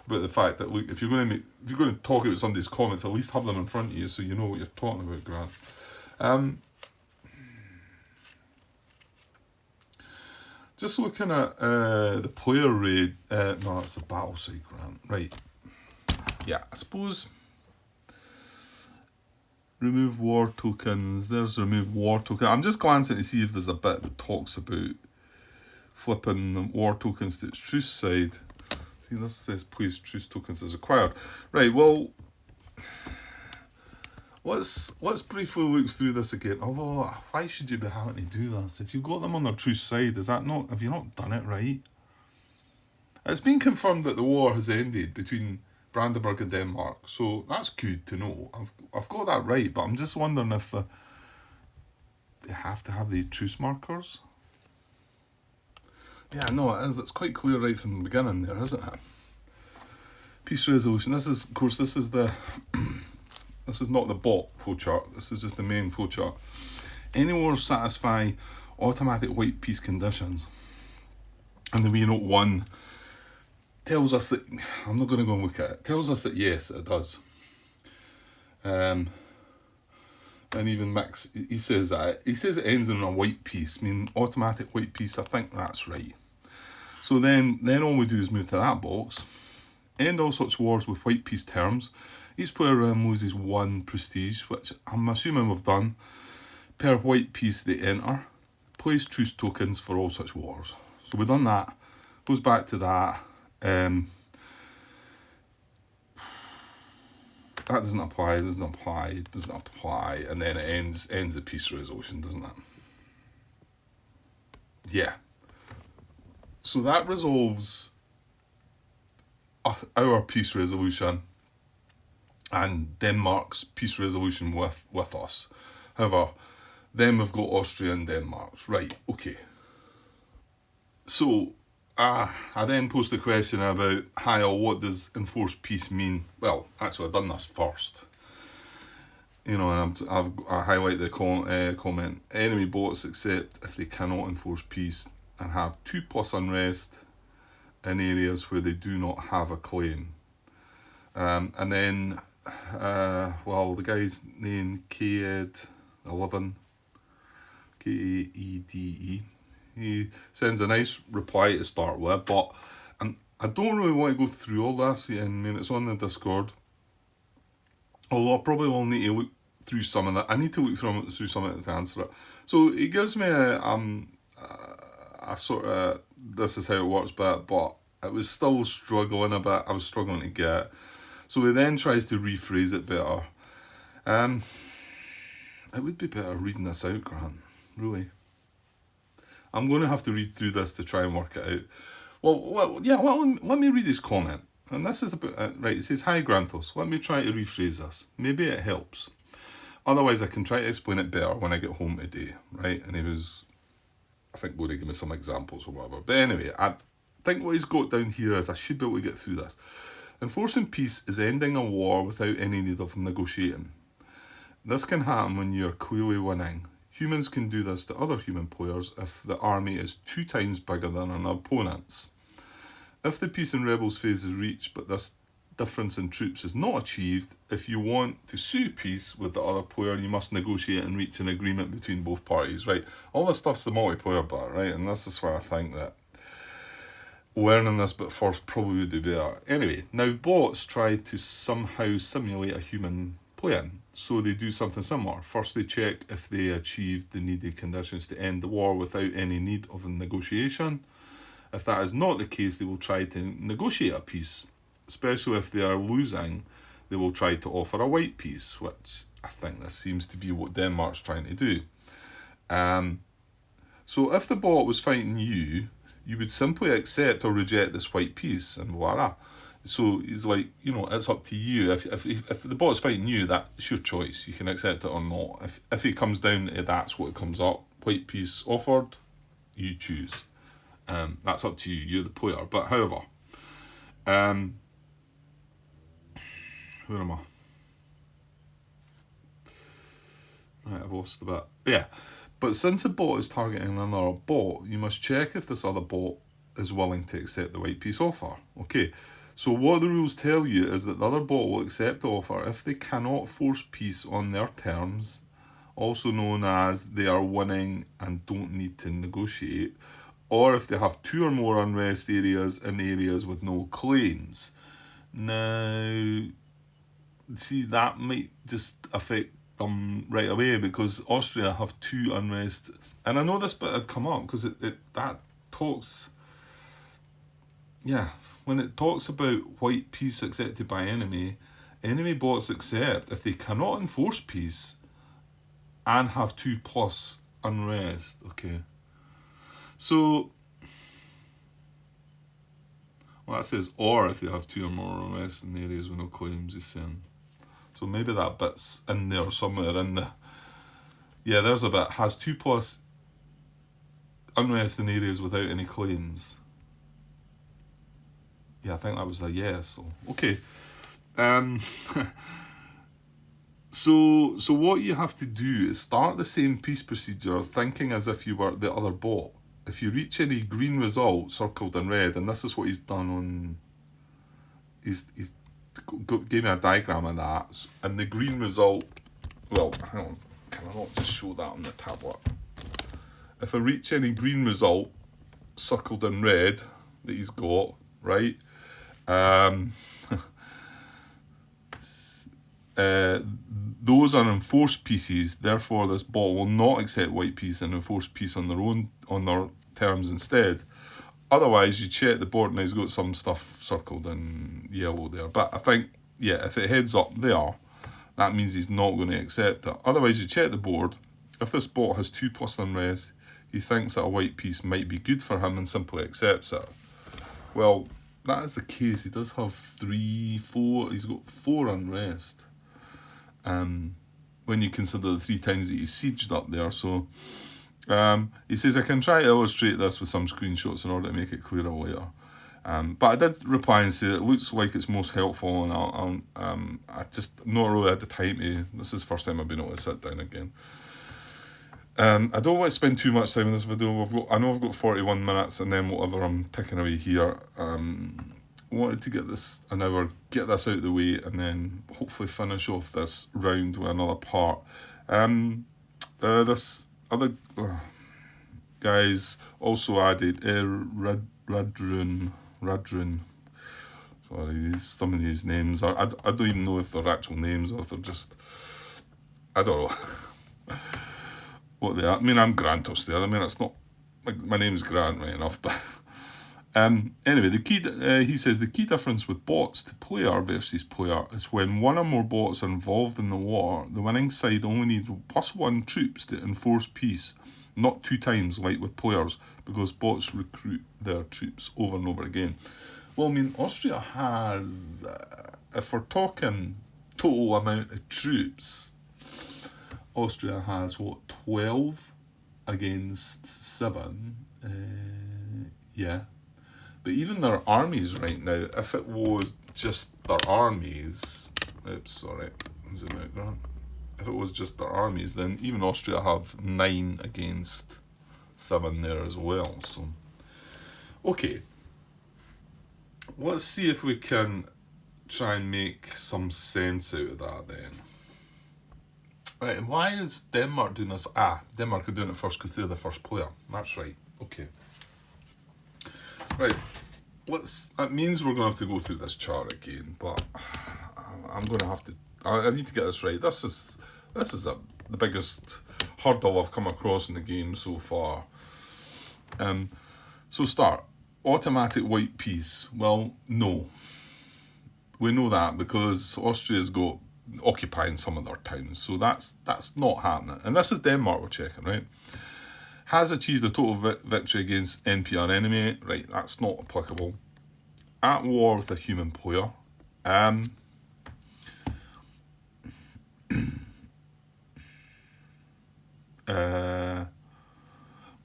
about the fact that, look, if you're going to talk about somebody's comments, at least have them in front of you so you know what you're talking about, Grant. Just looking at the player raid. No, that's the battle side, Grant. Right. Yeah, I suppose. Remove war tokens. There's remove war token. I'm just glancing to see if there's a bit that talks about flipping the war tokens to its truce side. See, this says place truce tokens as required. Right, well, let's briefly look through this again. Although, why should you be having to do this? If you've got them on their truce side, have you not done it right? It's been confirmed that the war has ended between Brandenburg and Denmark, so that's good to know. I've got that right, but I'm just wondering if they have to have the truce markers. Yeah, no, it is. It's quite clear right from the beginning there, isn't it? Peace resolution. This is the this is not the bot flowchart. This is just the main flowchart. Any wars satisfy automatic white peace conditions, and the wee note 1 tells us that, I'm not going to go and look at it, tells us that yes, it does. And even Max, he says it ends in a white peace, I mean automatic white peace. I think that's right. So then all we do is move to that box. End all such wars with white peace terms. Each player loses 1 prestige, which I'm assuming we've done. Per white peace they enter. Place truce tokens for all such wars. So we've done that. Goes back to that. That doesn't apply, and then it ends the peace resolution, doesn't it? Yeah. So that resolves our peace resolution and Denmark's peace resolution with us. However, then we've got Austria and Denmark's. Right, okay. So I then posed a question about, what does enforced peace mean? Well, actually, I've done this first. You know, and I highlight the comment. Enemy bots accept if they cannot enforce peace and have 2+ unrest in areas where they do not have a claim. And then, the guy's name, Kaed11, Kaede. He sends a nice reply to start with, but I don't really want to go through all this. I mean, it's on the Discord. Although I probably will need to look through some of that. I need to look through some of it to answer it. So he gives me a sort of, this is how it works, but it was still struggling a bit. I was struggling to get. So he then tries to rephrase it better. It would be better reading this out, Grant, really. I'm going to have to read through this to try and work it out. Well, let me read his comment. And this is about, right, it says, "Hi Grantos, let me try to rephrase this. Maybe it helps. Otherwise, I can try to explain it better when I get home today," right? And he was, I think, going to give me some examples or whatever. But anyway, I think what he's got down here is I should be able to get through this. "Enforcing peace is ending a war without any need of negotiating. This can happen when you're clearly winning. Humans can do this to other human players if the army is 2 times bigger than an opponent's. If the peace and rebels phase is reached, but this difference in troops is not achieved, if you want to sue peace with the other player, you must negotiate and reach an agreement between both parties," right? All this stuff's the multiplayer part, right? And this is why I think that learning this bit first probably would be better. Anyway, now bots try to somehow simulate a human playing, so they do something similar. First, they check if they achieved the needed conditions to end the war without any need of a negotiation. If that is not the case, they will try to negotiate a peace. Especially if they are losing, they will try to offer a white peace, which I think this seems to be what Denmark's trying to do. So if the bot was fighting you, you would simply accept or reject this white peace, and voila. So he's like, it's up to you. If the bot's fighting you, that's your choice. You can accept it or not. If it comes down to that's what comes up, white peace offered, you choose. That's up to you. You're the player. But however, where am I? Right, I've lost a bit. Yeah. But since a bot is targeting another bot, you must check if this other bot is willing to accept the white peace offer. Okay. So what the rules tell you is that the other bot will accept the offer if they cannot force peace on their terms, also known as they are winning and don't need to negotiate, or if they have 2 or more unrest areas in areas with no claims. Now, see, that might just affect them right away because Austria have 2 unrest, and I know this bit had come up because that talks, when it talks about white peace accepted by enemy bots accept if they cannot enforce peace and have 2+ unrest. Okay, so that says or if they have 2 or more unrest in areas with no claims, he's saying. So maybe that bit's in there somewhere in the... Yeah, there's a bit. Has 2+ unrest in areas without any claims. Yeah, I think that was a yes. So, okay. So what you have to do is start the same peace procedure thinking as if you were the other bot. If you reach any green result circled in red, and this is what he's done on... He's gave me a diagram of that, and the green result, well, hang on, can I not just show that on the tablet? If I reach any green result circled in red that he's got, right, those are enforced pieces, therefore this bot will not accept white peace and enforce peace on their terms instead. Otherwise, you check the board and he's got some stuff circled in yellow there. But I think, if it heads up there, that means he's not going to accept it. Otherwise, you check the board. If this bot has 2+ unrest, he thinks that a white peace might be good for him and simply accepts it. Well, that is the case. He does have 3, 4. He's got 4 unrest. When you consider the 3 times that he's sieged up there. So... he says, I can try to illustrate this with some screenshots in order to make it clearer later. But I did reply and say it looks like it's most helpful, and I just not really had the time to... This is the first time I've been able to sit down again. I don't want to spend too much time in this video. I know I've got 41 minutes and then whatever I'm ticking away here. Wanted to get this an hour, get this out of the way, and then hopefully finish off this round with another part. This other guys also added Radrun. Sorry, some of these names are... I don't even know if they're actual names or if they're just... I don't know what they are. I mean, I'm Grantos there. I mean, it's not... Like, my name's Grant, right enough, but... Anyway, he says the key difference with bots to player versus player is when 1 or more bots are involved in the war, the winning side only needs +1 troops to enforce peace not 2 times like with players, because bots recruit their troops over and over again. Well, I mean, Austria has, if we're talking total amount of troops, Austria has, what, 12 against 7? Yeah. But even their armies right now, if it was just their armies, oops, sorry, zoom out there. If it was just their armies, then even Austria have 9 against 7 there as well. So, okay. Let's see if we can try and make some sense out of that then. Right, and why is Denmark doing this? Denmark are doing it first because they're the first player. That's right. Okay. Right. That means we're going to have to go through this chart again, but I'm going to have to. I need to get this right. This is the biggest hurdle I've come across in the game so far. So start. Automatic white peace. Well, no. We know that because Austria's got occupying some of their towns, so that's not happening. And this is Denmark we're checking, right? Has achieved a total victory against NPR enemy. Right, that's not applicable. At war with a human player.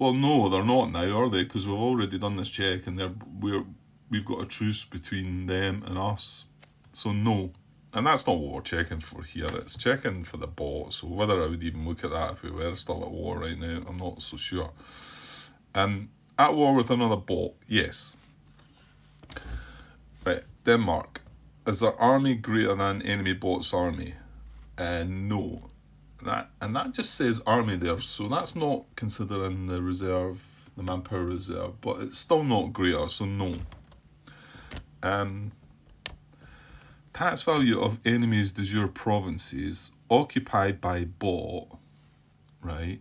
Well, no, they're not now, are they? Because we've already done this check, and we've got a truce between them and us. So no, and that's not what we're checking for here. It's checking for the bot. So whether I would even look at that if we were still at war right now, I'm not so sure. At war with another bot, yes. Right, Denmark. Is their army greater than enemy bot's army? No. That just says army there, so that's not considering the reserve, the manpower reserve, but it's still not greater, so no. Tax value of enemies de jure provinces occupied by bot, right,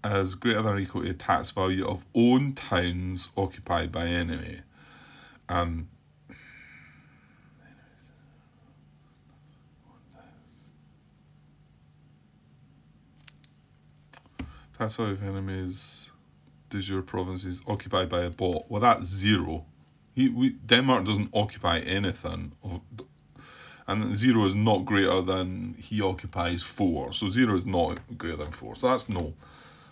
is greater than or equal to tax value of own towns occupied by enemy. Tax value of enemies de jure provinces occupied by a bot. Well, that's 0. Denmark doesn't occupy anything, and 0 is not greater than he occupies 4. So 0 is not greater than 4. So that's no.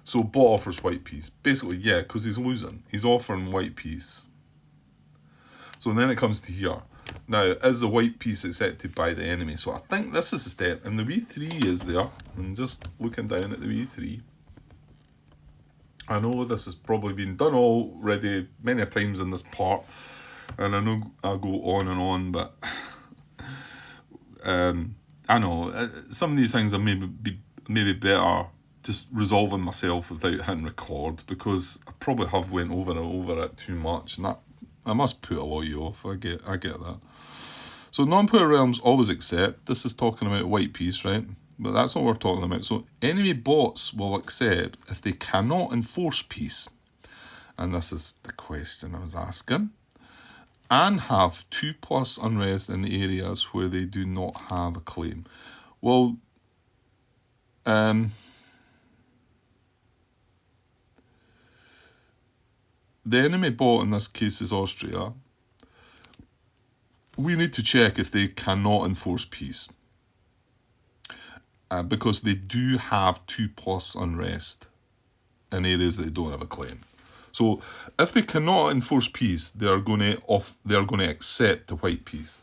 So bot offers white peace. Basically, yeah, because he's losing. He's offering white peace. So then it comes to here. Now, is the white peace accepted by the enemy? So I think this is the step. And the V3 is there. I'm just looking down at the V3. I know this has probably been done already many times in this part. And I know I'll go on and on, but I know some of these things are maybe better just resolving myself without hitting record, because I probably have went over and over it too much, and that I must put a lot of you off. I get that. So non-player realms always accept. This is talking about white peace, right? But that's not what we're talking about. So enemy bots will accept if they cannot enforce peace, and this is the question I was asking, and have 2+ unrest in areas where they do not have a claim. Well, the enemy bot in this case is Austria. We need to check if they cannot enforce peace, because they do have 2+ unrest in areas that they don't have a claim. So if they cannot enforce peace, they are going to accept the white peace.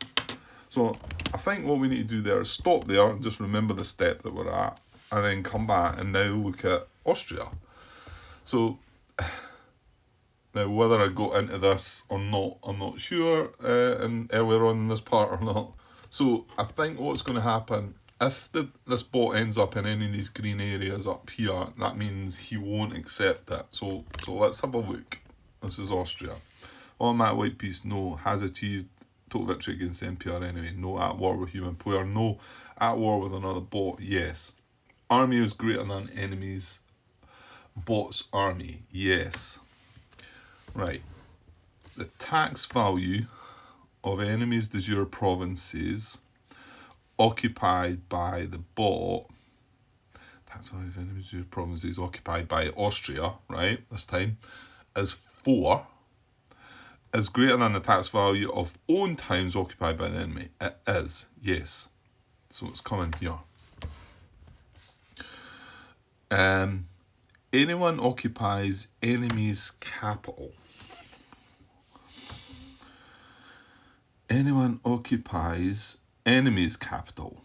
So I think what we need to do there is stop there and just remember the step that we're at, and then come back and now look at Austria. So now whether I go into this or not, I'm not sure, and earlier on in this part or not. So I think what's going to happen, if this bot ends up in any of these green areas up here, that means he won't accept it. So let's have a look. This is Austria. Automatic white peace, no. Has achieved total victory against NPR enemy, no. At war with human player, no. At war with another bot, yes. Army is greater than enemies bot's army, yes. Right. The tax value of enemies de jure provinces occupied by the bot Tax value of enemies provinces occupied by Austria, right, this time, is 4, is greater than the tax value of own towns occupied by the enemy. It is, yes. So it's coming here. Anyone occupies enemy's capital. Anyone occupies enemy's capital.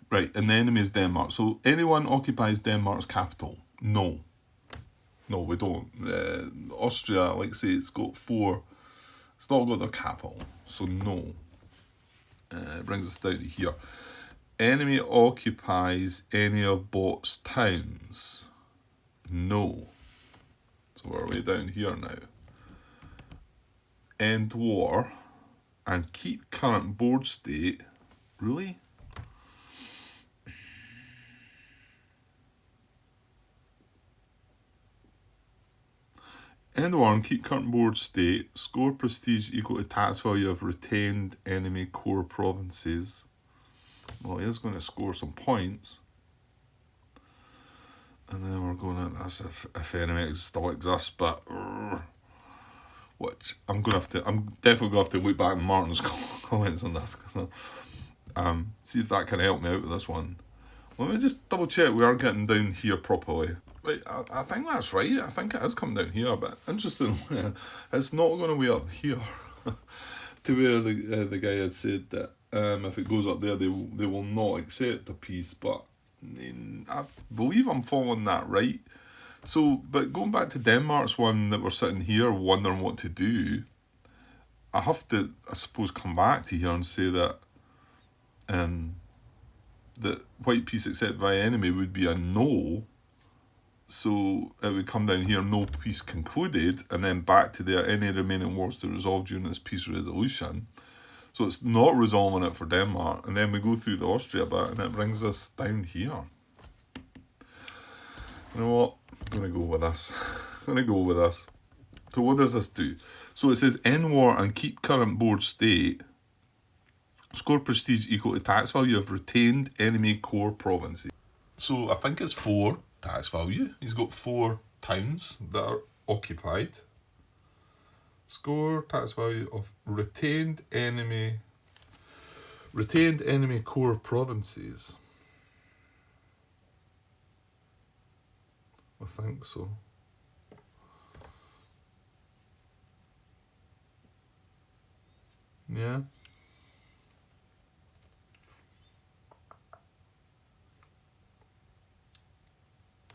Right, and the enemy is Denmark. So anyone occupies Denmark's capital? No. No, we don't. Austria, like I say, it's got 4. It's not got their capital. So no. It brings us down to here. Enemy occupies any of Bot's towns? No. So we're way down here now. End war and keep current board state. Really? End war and keep current board state. Score prestige equal to tax value of retained enemy core provinces. Well, he is going to score some points. And then we're going to, that's if enemy still exists, but what I'm definitely going to have to look back at Martin's comments on this, because see if that can help me out with this one. Let me just double check we are getting down here properly. Right, I think that's right. I think it is coming down here, but interestingly, it's not going to be up here to where the guy had said that if it goes up there, they will not accept a peace. But I believe I'm following that right. So, but going back to Denmark's one that we're sitting here wondering what to do, I have to, I suppose, come back to here and say that that white peace accepted by enemy would be a no. So it would come down here, no peace concluded, and then back to there, any remaining wars to resolve during this peace resolution. So it's not resolving it for Denmark, and then we go through the Austria bit, and it brings us down here. You know what? I'm going to go with this. So what does this do? So it says end war and keep current board state. Score prestige equal to tax value of retained enemy core provinces. So I think it's 4 tax value. He's got 4 towns that are occupied. Score tax value of retained enemy core provinces. I think so. Yeah.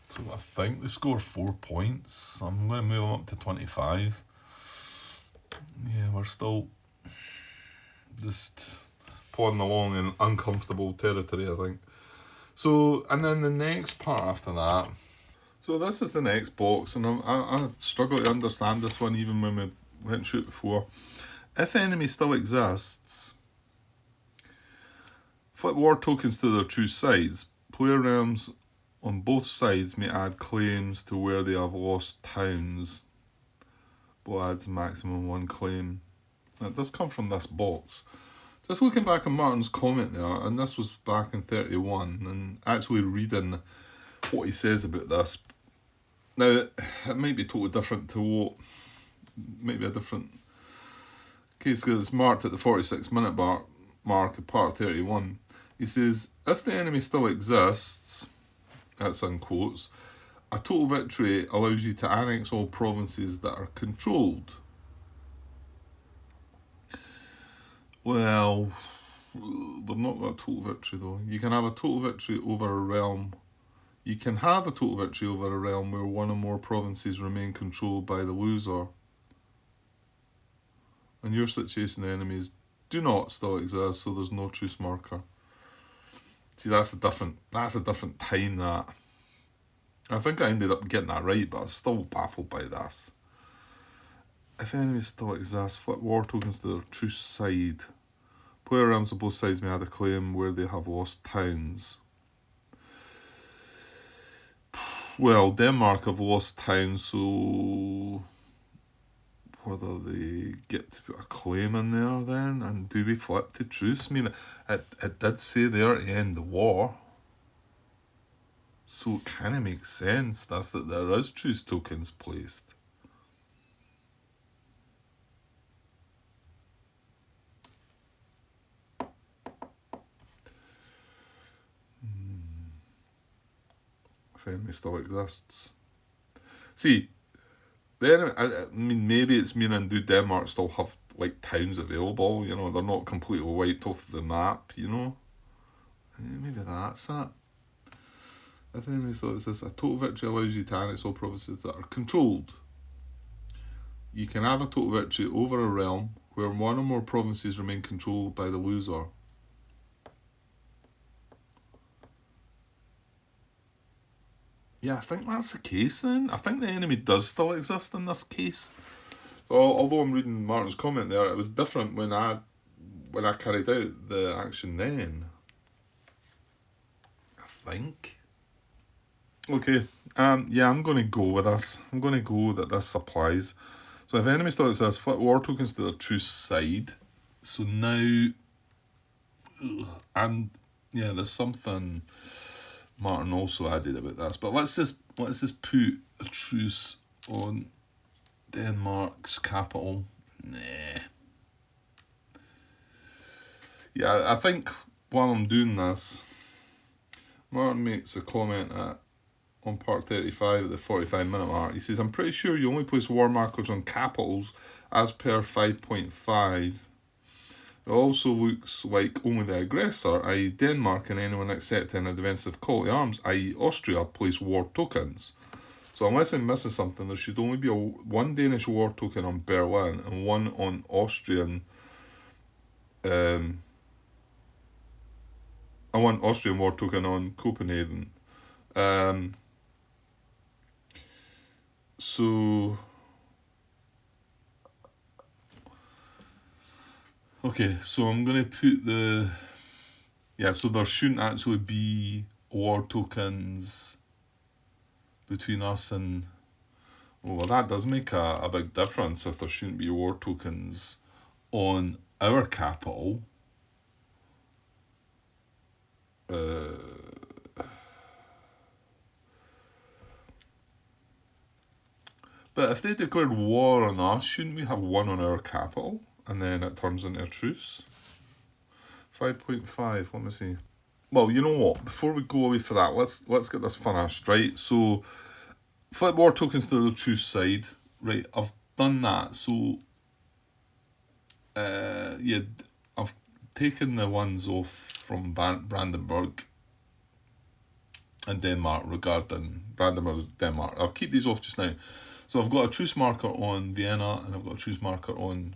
So I think they score 4 points. I'm going to move them up to 25. Yeah, we're still just plodding along in uncomfortable territory, I think. So, and then the next part after that. So this is the next box, and I struggle to understand this one even when we went through it before. If the enemy still exists, flip war tokens to their true sides. Player realms on both sides may add claims to where they have lost towns. But adds maximum 1 claim. That does come from this box. Just looking back at Martin's comment there, and this was back in 31, and actually reading what he says about this. Now, it might be totally different to what, maybe a different case, because it's marked at the 46-minute mark of part 31. He says, if the enemy still exists, that's in quotes, a total victory allows you to annex all provinces that are controlled. Well, we've not got a total victory though. You can have a total victory over a realm. You can have a total victory over a realm where one or more provinces remain controlled by the loser. In your situation, the enemies do not still exist, so there's no truce marker. See, that's a different time that. I think I ended up getting that right, but I was still baffled by this. If enemies still exist, flip war tokens to their truce side. Player realms on both sides may add a claim where they have lost towns. Well, Denmark have lost towns, so whether they get to put a claim in there then, and do we flip to truce? I mean, it did say there to end the war. So it kind of makes sense. That's that there is truce tokens placed. If enemy still exists. See, the enemy, I mean, maybe it's meaning do Denmark still have like towns available? You know, they're not completely wiped off the map. You know, maybe that's it. If enemy still exists, a total victory allows you to annex all provinces that are controlled. You can have a total victory over a realm where one or more provinces remain controlled by the loser. Yeah, I think that's the case then. I think the enemy does still exist in this case. So, although I'm reading Martin's comment there, it was different when I carried out the action then. I think. Okay, yeah, I'm going to go with this. I'm going to go that this applies. So if enemy still exists, flip war tokens to their truce side. So now, and yeah, there's something Martin also added about this, but let's just put a truce on Denmark's capital. Nah. Yeah, I think while I'm doing this, Martin makes a comment on part 35 at the 45-minute mark. He says, I'm pretty sure you only place war markers on capitals as per 5.5. It also looks like only the aggressor, i.e. Denmark, and anyone accepting a defensive call to arms, i.e. Austria, place war tokens. So unless I'm missing something, there should only be one Danish war token on Berlin and one on Austrian, and one Austrian war token on Copenhagen. So... Okay, so I'm going to put the... Yeah, so there shouldn't actually be war tokens between us and... Oh, well, that does make a big difference if there shouldn't be war tokens on our capital. But if they declared war on us, shouldn't we have one on our capital? And then it turns into a truce. 5.5, let me see. Well, you know what? Before we go away for that, let's get this finished, right? So, flip war tokens to the truce side. Right, I've done that. So, yeah, I've taken the ones off from Brandenburg and Denmark regarding Brandenburg, Denmark. I'll keep these off just now. So I've got a truce marker on Vienna and I've got a truce marker on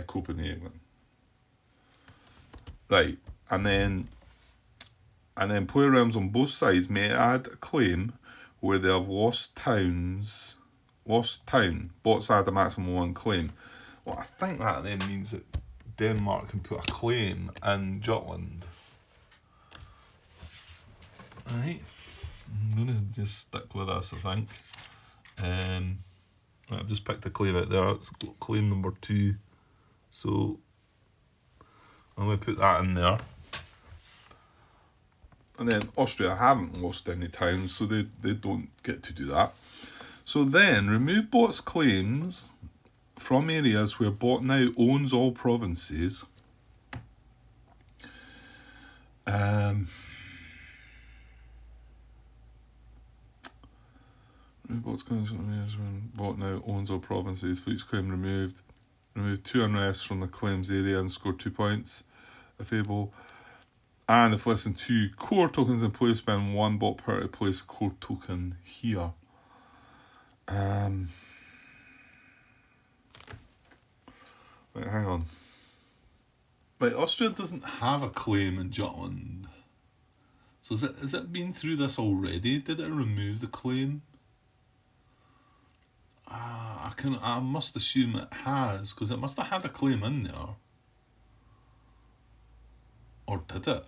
Copenhagen. Right, and then player realms on both sides may add a claim where they have lost town. Bots add a maximum one claim. Well, I think that then means that Denmark can put a claim in Jutland. Alright, I'm going to just stick with this, I think. I've just picked a claim out there. It's claim number 2. So I'm going to put that in there. And then Austria haven't lost any towns, so they don't get to do that. So then, remove bot's claims from areas where bot now owns all provinces. Remove bot's claims from areas where bot now owns all provinces. For each claim removed, remove 2 unrest from the claims area and score 2 points if able. And if less than 2 core tokens in play, spend 1 bot power to place a core token here. Wait, hang on. Right, Austria doesn't have a claim in Jutland. So is it been through this already? Did it remove the claim? I must assume it has, because it must have had a claim in there. Or did it?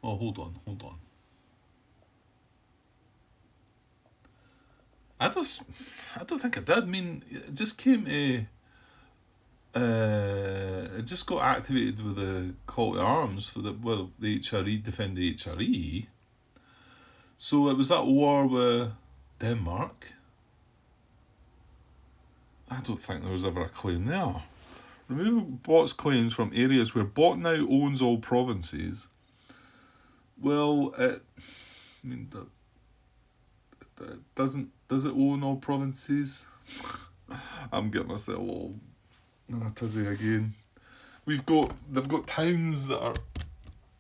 Oh, hold on. I don't think it did. I mean, it just came to... it just got activated with the call to arms for the HRE, defend the HRE. So it was at war with Denmark. I don't think there was ever a claim there. Remove Bot's claims from areas where Bot now owns all provinces. Well, does it own all provinces? I'm getting myself all in a tizzy again. They've got towns that are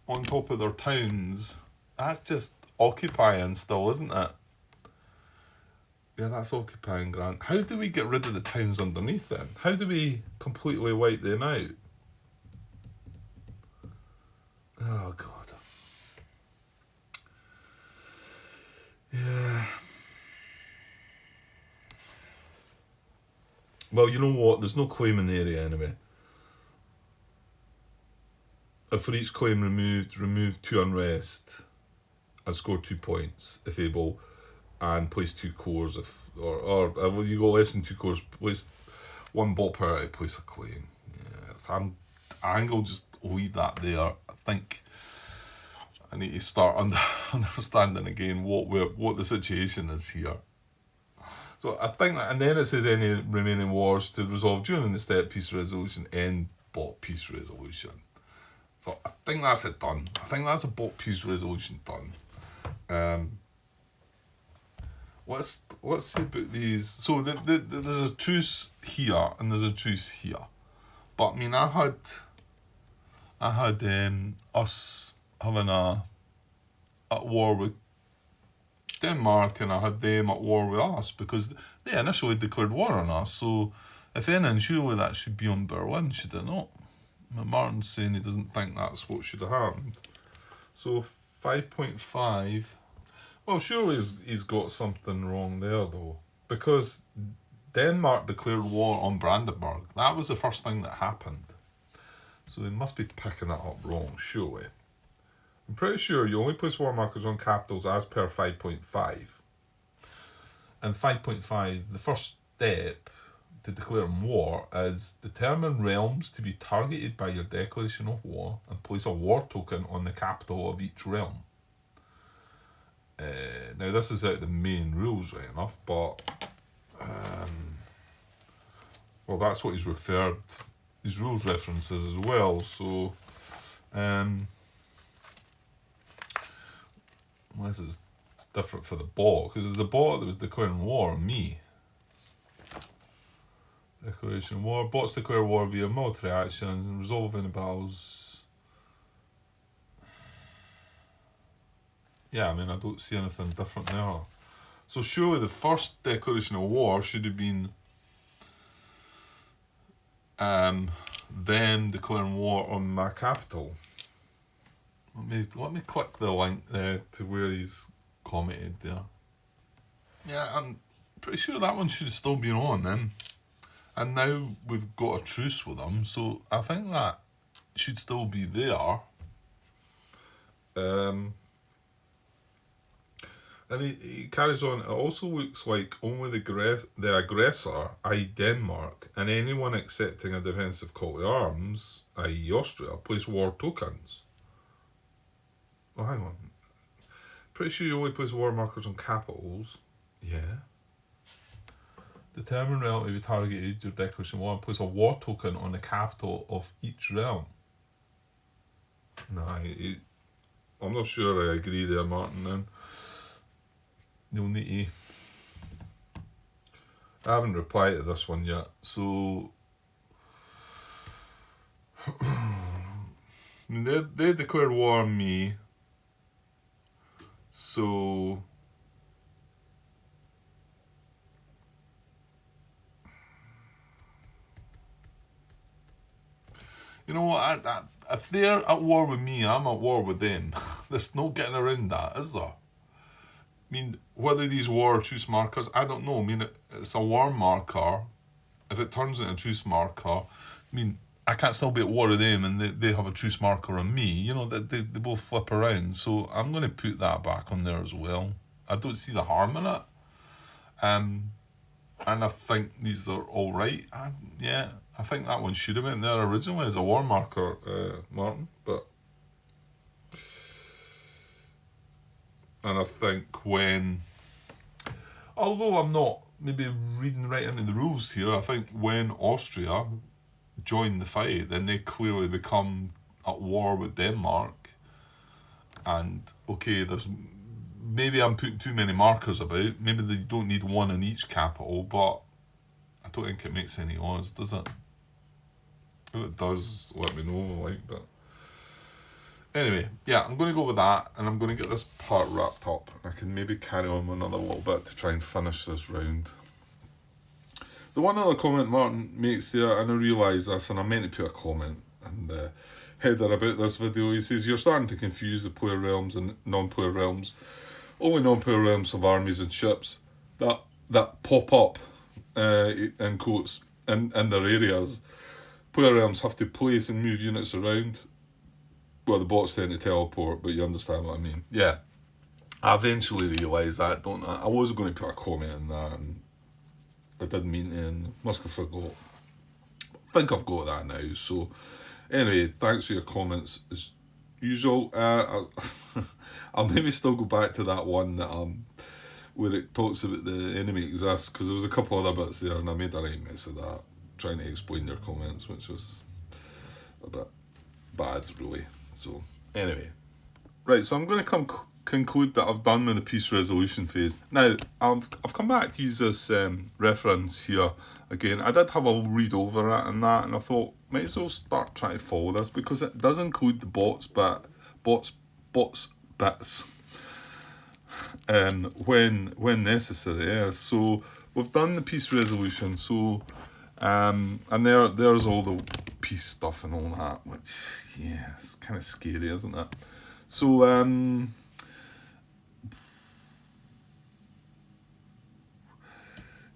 on top of their towns. That's just occupying still, isn't it? Yeah, that's occupying, Grant. How do we get rid of the towns underneath then? How do we completely wipe them out? Oh, God. Yeah. Well, you know what? There's no claim in the area anyway. If for each claim remove 2 unrest and score 2 points if able, and place 2 cores or you go less than 2 cores, place 1 bot per to place a claim. Yeah, I think I'll just leave that there. I think I need to start understanding again what the situation is here. So I think that, and then it says any remaining wars to resolve during the step peace resolution, end bot peace resolution. So I think that's it done. I think that's a bot peace resolution done. Let's see about these. So there's a truce here and there's a truce here, but I mean I had us having at war with Denmark, and I had them at war with us because they initially declared war on us. So if anything, surely that should be on Berlin, should it not? Martin's saying he doesn't think that's what should have happened. So 5.5. Well, surely he's got something wrong there though, because Denmark declared war on Brandenburg. That was the first thing that happened. So they must be picking that up wrong, surely. I'm pretty sure you only place war markers on capitals as per 5.5. And 5.5, the first step to declaring war is determine realms to be targeted by your declaration of war and place a war token on the capital of each realm. Now this is out of the main rules, right enough, but well, that's what he's referred his rules references as well. So this is different for the bot, because it's the bot that was declaring war on me. Declaration of war. Bots declare war via military actions and resolve any battles. Yeah, I mean, I don't see anything different there. So surely the first declaration of war should have been them declaring war on my capital. Let me click the link there to where he's commented there. Yeah, I'm pretty sure that one should have still been on then. And now we've got a truce with them, so I think that should still be there. And he carries on, it also looks like only the aggressor, i.e. Denmark, and anyone accepting a defensive call to arms, i.e. Austria, place war tokens. Oh, hang on. Pretty sure you only place war markers on capitals. Yeah. Determine realm to be targeted, your declaration of war, and place a war token on the capital of each realm. Nah, I'm not sure I agree there, Martin, then. You'll need to... I haven't replied to this one yet, so... I mean, they declared war on me, so... You know what, if they're at war with me, I'm at war with them. There's no getting around that, is there? I mean, whether these war or truce markers, I don't know. I mean, it's a war marker. If it turns into a truce marker, I mean, I can't still be at war with them and they have a truce marker on me. You know, they both flip around. So I'm going to put that back on there as well. I don't see the harm in it. And I think these are all right. Yeah, I think that one should have been there originally as a war marker, Martin. But And I think when, although I'm not maybe reading right into the rules here, I think when Austria join the fight, then they clearly become at war with Denmark. And okay, there's maybe I'm putting too many markers about. Maybe they don't need one in each capital, but I don't think it makes any odds, does it? If it does, let me know. Like, but anyway, yeah, I'm going to go with that, and I'm going to get this part wrapped up. I can maybe carry on with another little bit to try and finish this round. The one other comment Martin makes there, and I realise this, and I meant to put a comment in the header about this video. He says, you're starting to confuse the player realms and non-player realms. Only non-player realms have armies and ships that pop up, in quotes, in their areas. Player realms have to place and move units around. Well, the bots tend to teleport, but you understand what I mean. Yeah, I eventually realised that, don't I? I was going to put a comment in that, and I didn't mean to, and must have forgot. I think I've got that now. So, anyway, thanks for your comments as usual. I'll maybe still go back to that one that where it talks about the enemy exists, because there was a couple other bits there, and I made a right mess of that, trying to explain their comments, which was a bit bad, really. So, anyway. Right, so I'm going to conclude that I've done with the peace resolution phase. Now, I've come back to use this reference here again. I did have a read over it and that, and I thought, might as well start trying to follow this, because it does include the bots bits when necessary. Yeah. So we've done the peace resolution. So and there's all the peace stuff and all that, which yeah, it's kind of scary, isn't it? So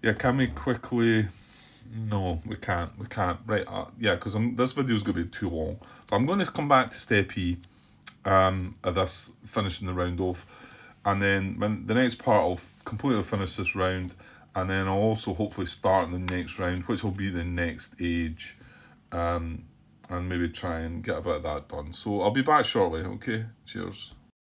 yeah, can we quickly? No, we can't. Right, yeah, because this video is going to be too long. So I'm going to come back to step E, of this, finishing the round off. And then when the next part, I'll completely finish this round. And then I'll also hopefully start the next round, which will be the next age. And maybe try and get a bit of that done. So I'll be back shortly, okay? Cheers.